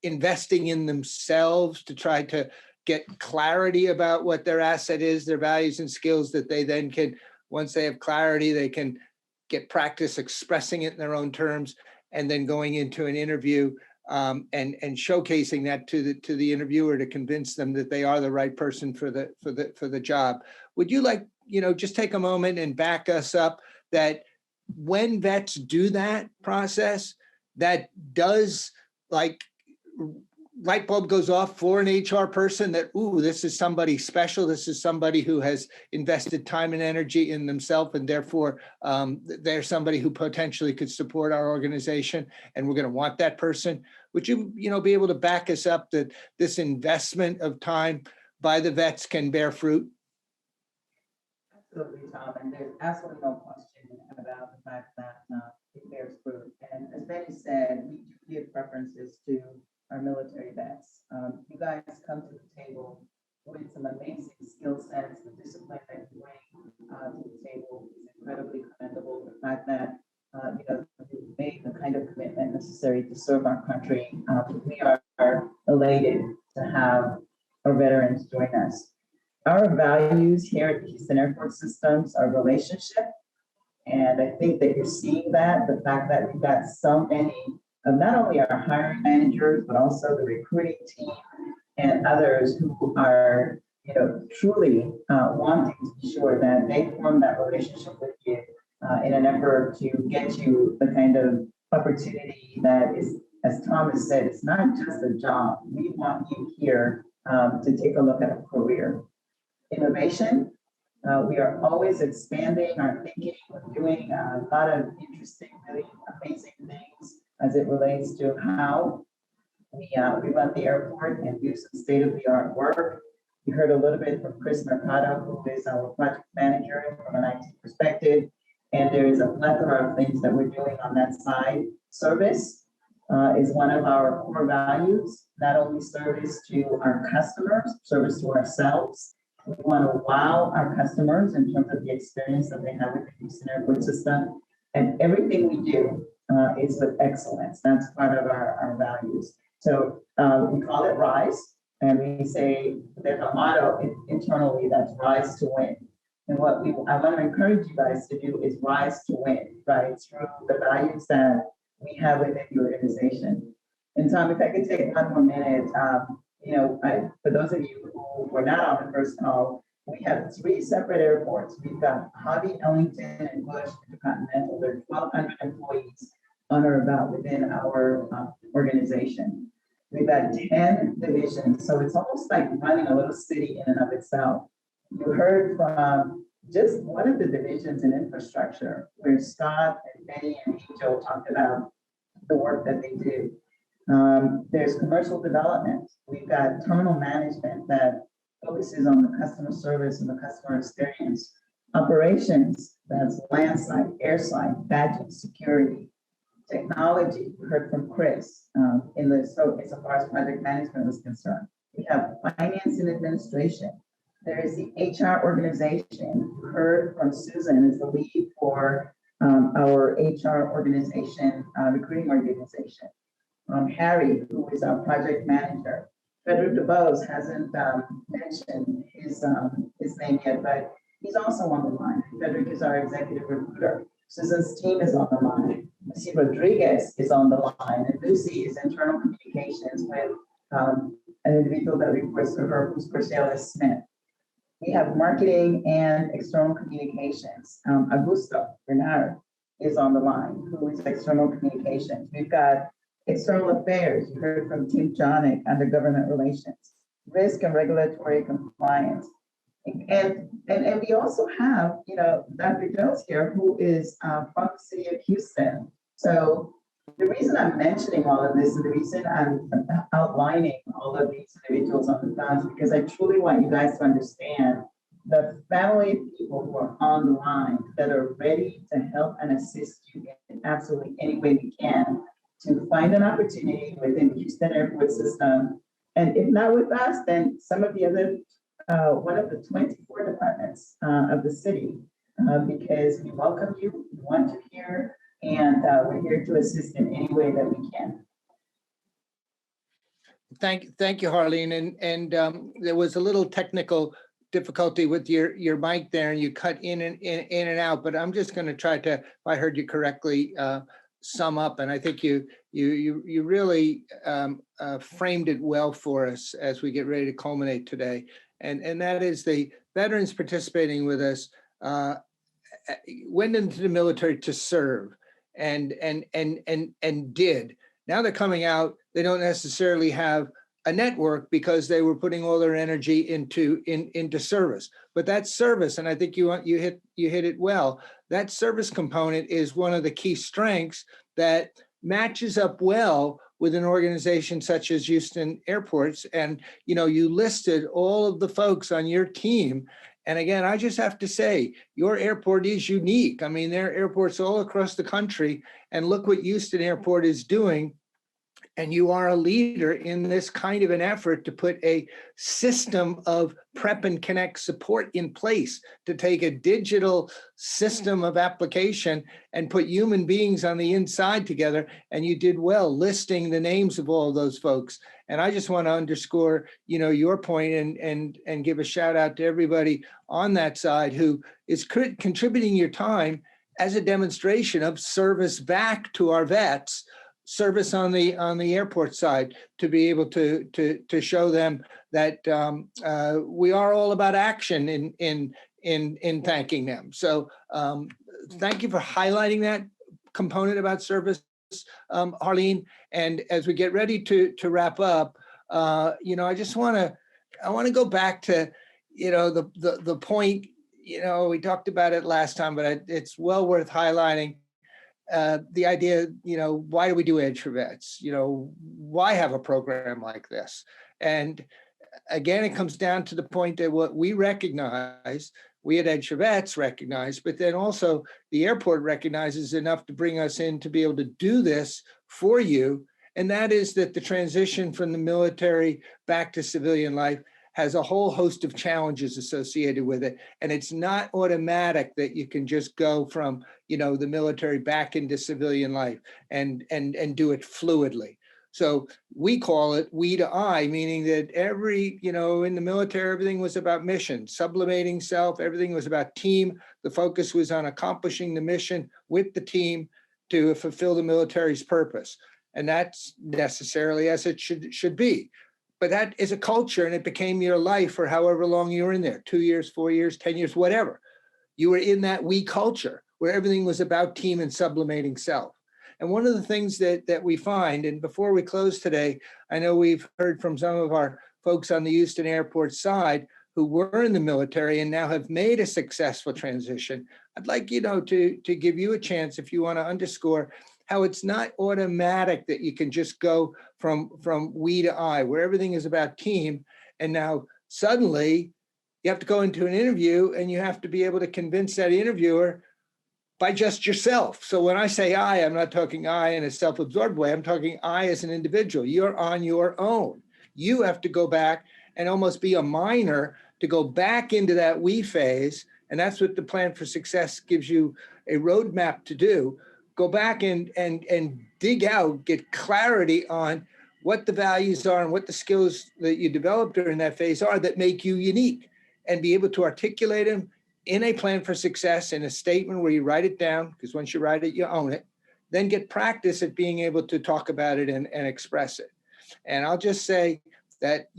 investing in themselves to try to get clarity about what their asset is, their values and skills, that they then can, once they have clarity, they can get practice expressing it in their own terms, and then going into an interview and showcasing that to the interviewer to convince them that they are the right person for the job. Would you like, just take a moment and back us up that when vets do that process, that does, like, light bulb goes off for an HR person that, ooh, this is somebody special. This is somebody who has invested time and energy in themselves, and therefore they're somebody who potentially could support our organization, and we're going to want that person. Would you, be able to back us up that this investment of time by the vets can bear fruit? Absolutely, Tom, and there's absolutely no question about the fact that it bears fruit. And as Betty said, we do give preferences to our military vets. You guys come to the table with some amazing skill sets. The discipline that you bring to the table is incredibly commendable. The fact that you've made the kind of commitment necessary to serve our country. We are elated to have our veterans join us. Our values here at the Houston Airport Systems are relationship. And I think that you're seeing that, the fact that we've got so many of not only our hiring managers, but also the recruiting team and others who are, truly wanting to be sure that they form that relationship with you in an effort to get you the kind of opportunity that is, as Thomas said, it's not just a job. We want you here to take a look at a career. Innovation. We are always expanding our thinking. We're doing a lot of interesting, really amazing things as it relates to how we run the airport and do some state-of-the-art work. You heard a little bit from Chris Mercado, who is our project manager from an IT perspective, and there is a plethora of things that we're doing on that side. Service is one of our core values, not only service to our customers, service to ourselves. We want to wow our customers in terms of the experience that they have with the Houston Airport System. And everything we do is with excellence. That's part of our values. So we call it RISE. And we say there's a motto internally that's Rise to Win. And what I want to encourage you guys to do is rise to win, right? Through the values that we have within the organization. And Tom, if I could take one more minute, for those of you who were not on the first call, we have 3 separate airports. We've got Hobby, Ellington, and Bush Intercontinental. There are 1,200 employees on or about within our organization. We've got 10 divisions, so it's almost like running a little city in and of itself. You heard from just one of the divisions in infrastructure, where Scott and Benny and Angel talked about the work that they do. There's commercial development. We've got terminal management that focuses on the customer service and the customer experience. Operations, that's land side, air side, badging, security. Technology, we heard from Chris so far as project management is concerned. We have finance and administration. There is the HR organization. We heard from Susan as the lead for our HR organization, recruiting organization. Harry, who is our project manager. Frederick DeBose hasn't mentioned his name yet, but he's also on the line. Frederick is our executive recruiter. Susan's team is on the line. Lucy Rodriguez is on the line, and Lucy is internal communications with an individual that reports to her, who's Priscilla Smith. We have marketing and external communications. Augusto Bernard is on the line, who is external communications. We've got external affairs. You heard from Tim Jonick under government relations, risk and regulatory compliance. And we also have, Dr. Jones here, who is from the city of Houston. So the reason I'm mentioning all of this and the reason I'm outlining all of these individuals on the ground is because I truly want you guys to understand the family of people who are on the line that are ready to help and assist you in absolutely any way we can to find an opportunity within the Houston airport system. And if not with us, then some of the other one of the 24 departments of the city, because we welcome you, we want you here, and we're here to assist in any way that we can. Thank you, Harleen. And there was a little technical difficulty with your mic there, and you cut in and out. But I'm just going to try to, if I heard you correctly, sum up. And I think you really framed it well for us as we get ready to culminate today. And that is the veterans participating with us went into the military to serve and did. Now they're coming out, they don't necessarily have a network because they were putting all their energy into service. But that service, and I think you hit it well, that service component is one of the key strengths that matches up well with an organization such as Houston Airports. And, you listed all of the folks on your team. And again, I just have to say, your airport is unique. I mean, there are airports all across the country, and look what Houston Airport is doing. And you are a leader in this kind of an effort to put a system of prep and connect support in place to take a digital system of application and put human beings on the inside together. And you did well listing the names of all of those folks. And I just want to underscore, your point and give a shout out to everybody on that side who is contributing your time as a demonstration of service back to our vets, service on the airport side, to be able to show them that we are all about action in thanking them. So thank you for highlighting that component about service, Harleen. And as we get ready to wrap up, I want to go back to the point. We talked about it last time, but it's well worth highlighting. The idea, why do we do EDGE4Vets? Why have a program like this? And again, it comes down to the point that what we recognize, we at EDGE4Vets recognize, but then also the airport recognizes enough to bring us in to be able to do this for you. And that is that the transition from the military back to civilian life has a whole host of challenges associated with it. And it's not automatic that you can just go from, the military back into civilian life and do it fluidly. So we call it we to I, meaning that in the military, everything was about mission, sublimating self, everything was about team. The focus was on accomplishing the mission with the team to fulfill the military's purpose. And that's necessarily as it should be. But that is a culture, and it became your life for however long you were in there, 2 years, 4 years, 10 years, whatever. You were in that we culture where everything was about team and sublimating self. And one of the things that we find, and before we close today, I know we've heard from some of our folks on the Houston Airport side who were in the military and now have made a successful transition. I'd like, to give you a chance if you want to underscore how it's not automatic that you can just go from we to I, where everything is about team. And now suddenly you have to go into an interview and you have to be able to convince that interviewer by just yourself. So when I say I, I'm not talking I in a self-absorbed way. I'm talking I as an individual. You're on your own. You have to go back and almost be a miner to go back into that we phase. And that's what the plan for success gives you a roadmap to do. Go back and dig out, get clarity on what the values are and what the skills that you develop during that phase are that make you unique, and be able to articulate them in a plan for success, in a statement where you write it down, because once you write it, you own it. Then get practice at being able to talk about it and express it. And I'll just say that,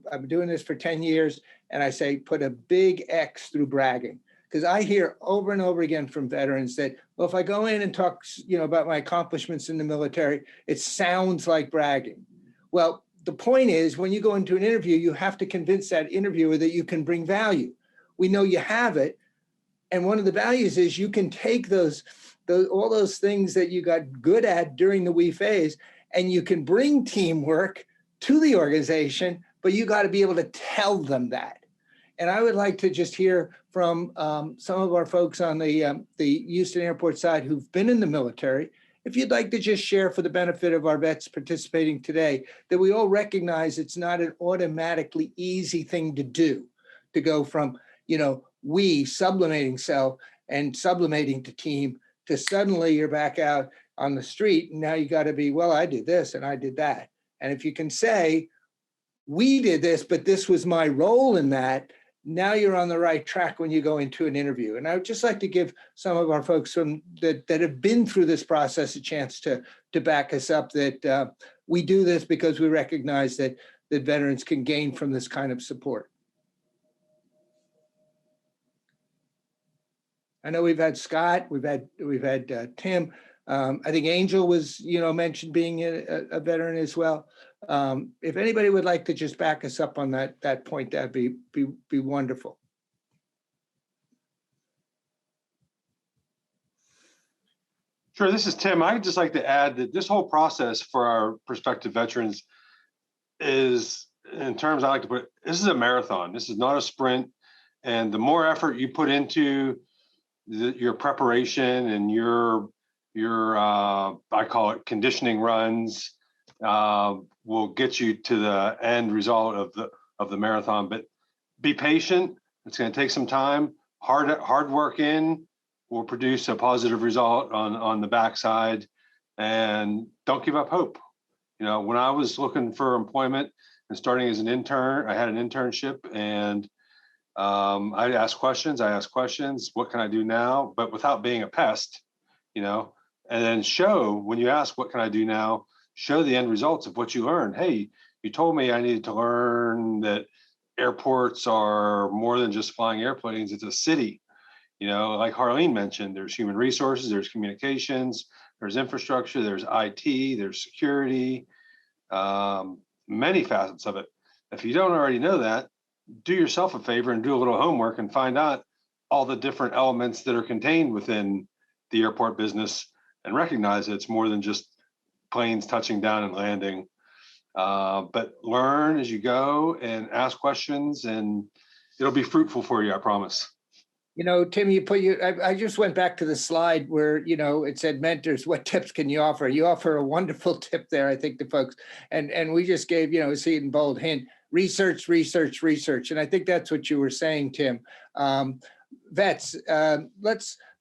I've been doing this for 10 years, and I say, put a big X through bragging. Because I hear over and over again from veterans that, well, if I go in and talk, about my accomplishments in the military, it sounds like bragging. Well, the point is, when you go into an interview, you have to convince that interviewer that you can bring value. We know you have it. And one of the values is you can take all those things that you got good at during the we phase, and you can bring teamwork to the organization, but you got to be able to tell them that. And I would like to just hear from some of our folks on the Houston Airport side who've been in the military. If you'd like to just share, for the benefit of our vets participating today, that we all recognize it's not an automatically easy thing to do, to go from, we sublimating self and sublimating to team, to suddenly you're back out on the street. And now you got to be, well, I did this and I did that. And if you can say, we did this, but this was my role in that, now you're on the right track when you go into an interview. And I would just like to give some of our folks that have been through this process a chance to back us up, that we do this because we recognize that veterans can gain from this kind of support. I know we've had Scott, we've had Tim. I think Angel was, mentioned being a veteran as well. If anybody would like to just back us up on that point, that'd be wonderful. Sure, this is Tim. I'd just like to add that this whole process for our prospective veterans is, in terms I like to put it, this is a marathon. This is not a sprint. And the more effort you put into your preparation and your I call it conditioning runs, will get you to the end result of the marathon. But be patient. It's going to take some time. Hard work will produce a positive result on the backside. And don't give up hope. When I was looking for employment and starting as an intern, I had an internship, and I asked questions. What can I do now? But without being a pest, and then when you ask, what can I do now? Show the end results of what you learned. Hey, you told me I needed to learn that airports are more than just flying airplanes. It's a city. Like Harleen mentioned, there's human resources, there's communications, there's infrastructure, there's IT, there's security, many facets of it. If you don't already know that, do yourself a favor and do a little homework and find out all the different elements that are contained within the airport business, and recognize it's more than just planes touching down and landing. But learn as you go and ask questions, and it'll be fruitful for you, I promise. Tim, I just went back to the slide where, it said mentors, what tips can you offer? You offer a wonderful tip there, I think, to folks. And we just gave, see it in bold hint, research. And I think that's what you were saying, Tim. Vets,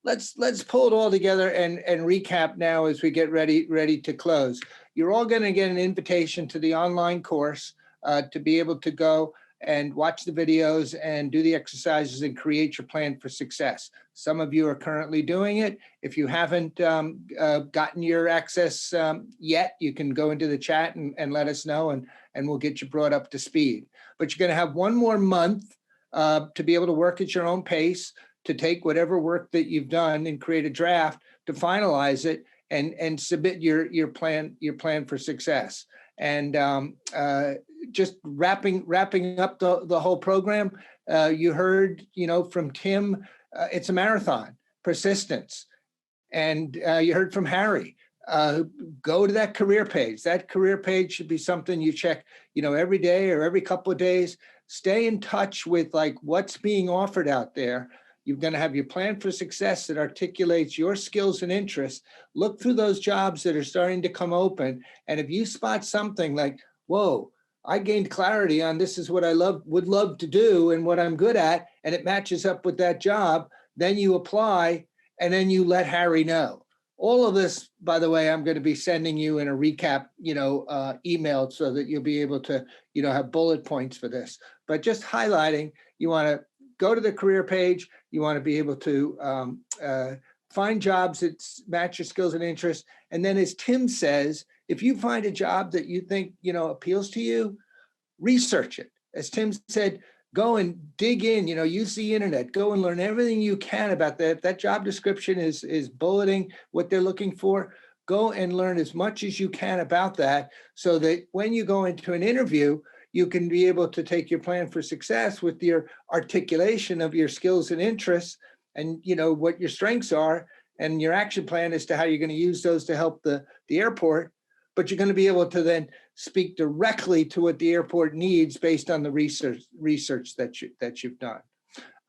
let's pull it all together and recap now as we get ready to close. You're all going to get an invitation to the online course to be able to go and watch the videos and do the exercises and create your plan for success. Some of you are currently doing it. If you haven't gotten your access yet, you can go into the chat and let us know, and we'll get you brought up to speed. But you're going to have one more month to be able to work at your own pace, to take whatever work that you've done and create a draft, to finalize it, and submit your plan for success. And just wrapping up the whole program, you heard, from Tim, it's a marathon, persistence. And you heard from Harry, go to that career page. That career page should be something you check, every day or every couple of days. Stay in touch with like what's being offered out there. You're going to have your plan for success that articulates your skills and interests. Look through those jobs that are starting to come open. And if you spot something like, whoa, I gained clarity on this is what I would love to do and what I'm good at, and it matches up with that job, then you apply and then you let Harry know. All of this, by the way, I'm going to be sending you in a recap, email so that you'll be able to, have bullet points for this. But just highlighting, you want to go to the career page. You want to be able to find jobs that match your skills and interests. And then as Tim says, if you find a job that you think, appeals to you, research it. As Tim said, go and dig in, use the internet, go and learn everything you can about that. If that job description is bulleting what they're looking for, go and learn as much as you can about that so that when you go into an interview, you can be able to take your plan for success with your articulation of your skills and interests and, what your strengths are and your action plan as to how you're going to use those to help the airport. But you're going to be able to then speak directly to what the airport needs based on the research that you've done.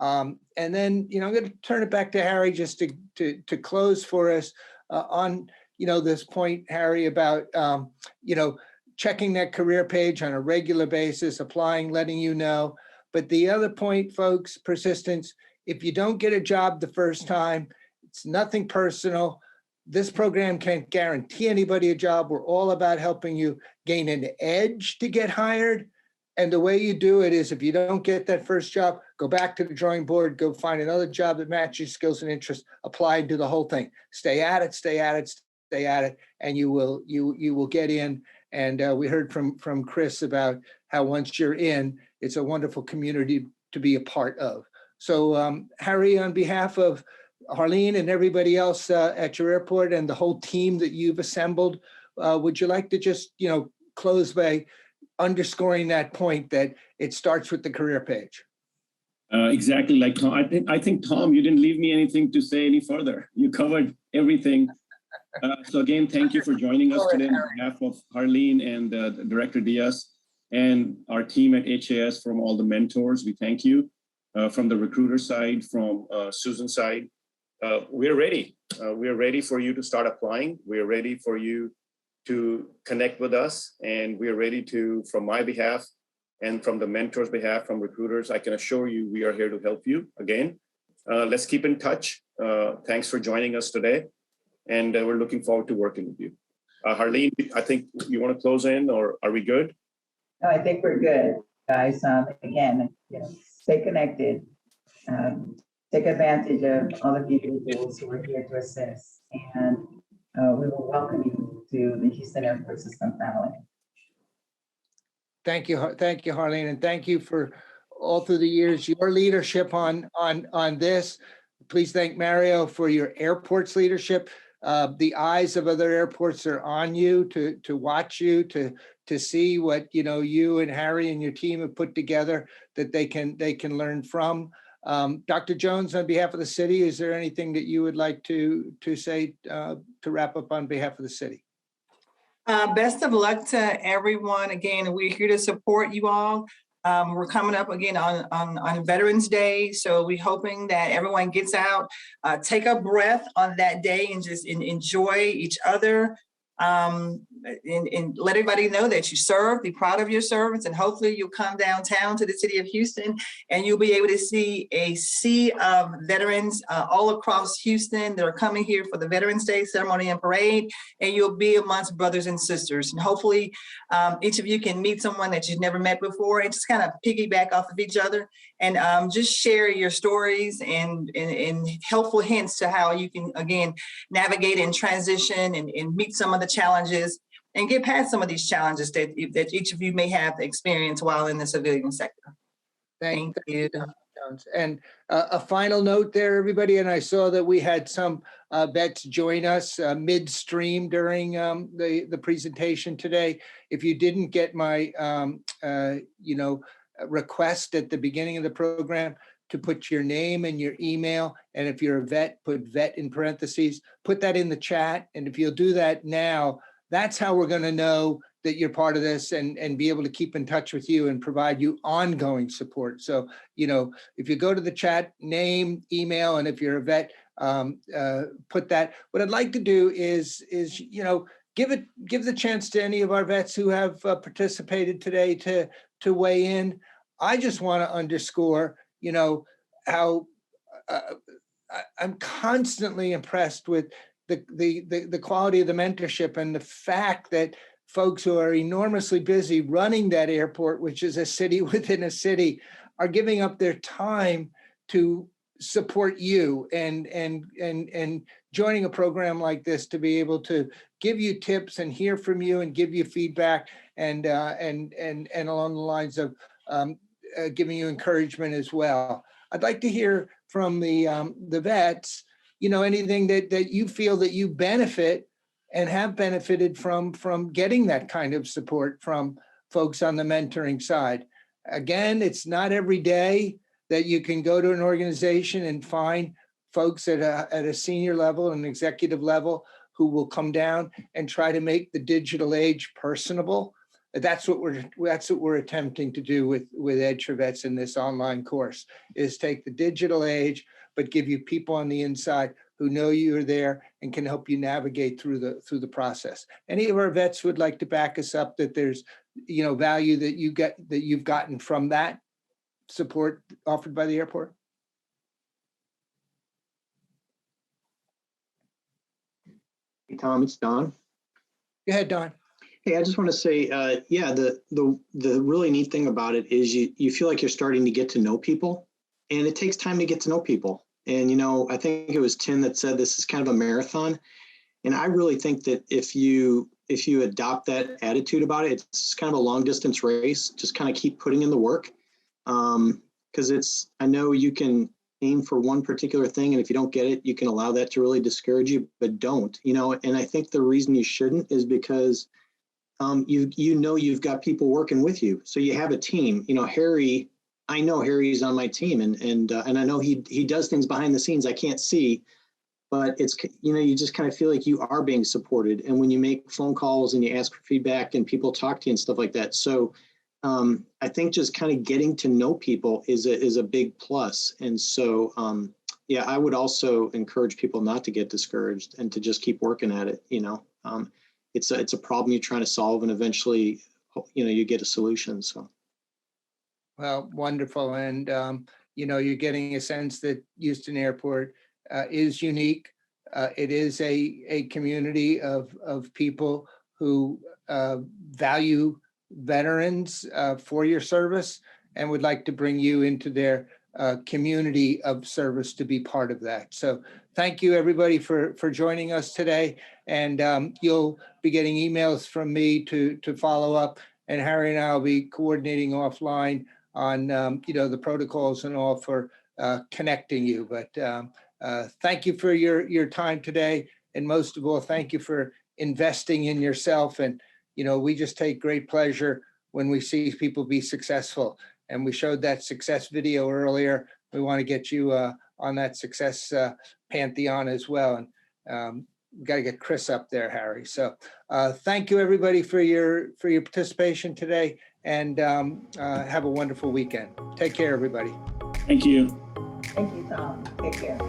And then, I'm going to turn it back to Harry just to close for us on, this point, Harry, about, checking that career page on a regular basis, applying, letting you know. But the other point, folks, persistence. If you don't get a job the first time, it's nothing personal. This program can't guarantee anybody a job. We're all about helping you gain an edge to get hired. And the way you do it is if you don't get that first job, go back to the drawing board, go find another job that matches your skills and interests, apply and do the whole thing. Stay at it, and you will get in. And we heard from Chris about how once you're in, it's a wonderful community to be a part of. So Harry, on behalf of Harleen and everybody else at your airport and the whole team that you've assembled, would you like to just, close by underscoring that point that it starts with the career page? Exactly like Tom. I think Tom, you didn't leave me anything to say any further. You covered everything. So again, thank you for joining us today on behalf of Harleen and Director Diaz and our team at HAS from all the mentors. We thank you from the recruiter side, from Susan's side. We're ready. We're ready for you to start applying. We're ready for you to connect with us. And we're ready to, from my behalf and from the mentors' behalf, from recruiters, I can assure you we are here to help you. Again, let's keep in touch. Thanks for joining us today. And we're looking forward to working with you. Harleen, I think you want to close in, or are we good? No, I think we're good, guys. Again, stay connected. Take advantage of all of the individuals who are here to assist, and we will welcome you to the Houston Airport System family. Thank you, Harleen, and thank you for all through the years your leadership on this. Please thank Mario for your airport's leadership. The eyes of other airports are on you to watch you, to see what you and Harry and your team have put together that they can learn from. Dr. Jones, on behalf of the city, is there anything that you would like to say to wrap up on behalf of the city? Best of luck to everyone. Again, we're here to support you all. We're coming up again on Veterans Day, so we're hoping that everyone gets out, take a breath on that day and just enjoy each other. And let everybody know that you serve, be proud of your service, and hopefully you'll come downtown to the city of Houston and you'll be able to see a sea of veterans all across Houston that are coming here for the Veterans Day ceremony and parade, and you'll be amongst brothers and sisters. And hopefully each of you can meet someone that you've never met before and just kind of piggyback off of each other and just share your stories and helpful hints to how you can, again, navigate and transition and meet some of the challenges and get past some of these challenges that each of you may have experienced while in the civilian sector. Thank you. Jones. And a final note there, everybody, and I saw that we had some vets join us midstream during the presentation today. If you didn't get my, request at the beginning of the program to put your name and your email, and if you're a vet, put vet in parentheses, put that in the chat. And if you'll do that now, that's how we're going to know that you're part of this and be able to keep in touch with you and provide you ongoing support. So, if you go to the chat, name, email, and if you're a vet, put that. What I'd like to do is give the chance to any of our vets who have participated today to weigh in. I just want to underscore, how I'm constantly impressed with the quality of the mentorship and the fact that folks who are enormously busy running that airport, which is a city within a city, are giving up their time to support you and joining a program like this to be able to give you tips and hear from you and give you feedback and along the lines of giving you encouragement as well. I'd like to hear from the vets, anything that you feel that you benefit and have benefited from getting that kind of support from folks on the mentoring side. Again, it's not every day that you can go to an organization and find folks at a senior level and executive level who will come down and try to make the digital age personable. That's what we're attempting to do with EDGE4Vets in this online course, is take the digital age, but give you people on the inside who know you're there and can help you navigate through the process. Any of our vets would like to back us up that there's value that you've gotten from that support offered by the airport? Hey, Tom, it's Don. Go ahead, Don. Hey, I just want to say, the really neat thing about it is you feel like you're starting to get to know people, and it takes time to get to know people. And, I think it was Tim that said this is kind of a marathon. And I really think that if you adopt that attitude about it, it's kind of a long distance race. Just kind of keep putting in the work. Because I know you can aim for one particular thing, and if you don't get it, you can allow that to really discourage you, but don't, and I think the reason you shouldn't is because you've got people working with you. So you have a team. Harry, I know Harry's on my team, and I know he does things behind the scenes I can't see, but it's, you just kind of feel like you are being supported. And when you make phone calls and you ask for feedback and people talk to you and stuff like that. So I think just kind of getting to know people is a big plus. And so, I would also encourage people not to get discouraged and to just keep working at it. It's a problem you're trying to solve, and eventually, you get a solution. So. Well, wonderful. And, you're getting a sense that Houston Airport is unique. It is a community of people who value veterans for your service and would like to bring you into their community of service to be part of that. So thank you, everybody, for joining us today. And you'll be getting emails from me to follow up. And Harry and I will be coordinating offline on the protocols and all for connecting you. But thank you for your time today. And most of all, thank you for investing in yourself. And we just take great pleasure when we see people be successful. And we showed that success video earlier. We want to get you on that success pantheon as well. And we've got to get Chris up there, Harry. So thank you, everybody, for your participation today. And have a wonderful weekend. Take care, everybody. Thank you. Thank you, Tom. Take care.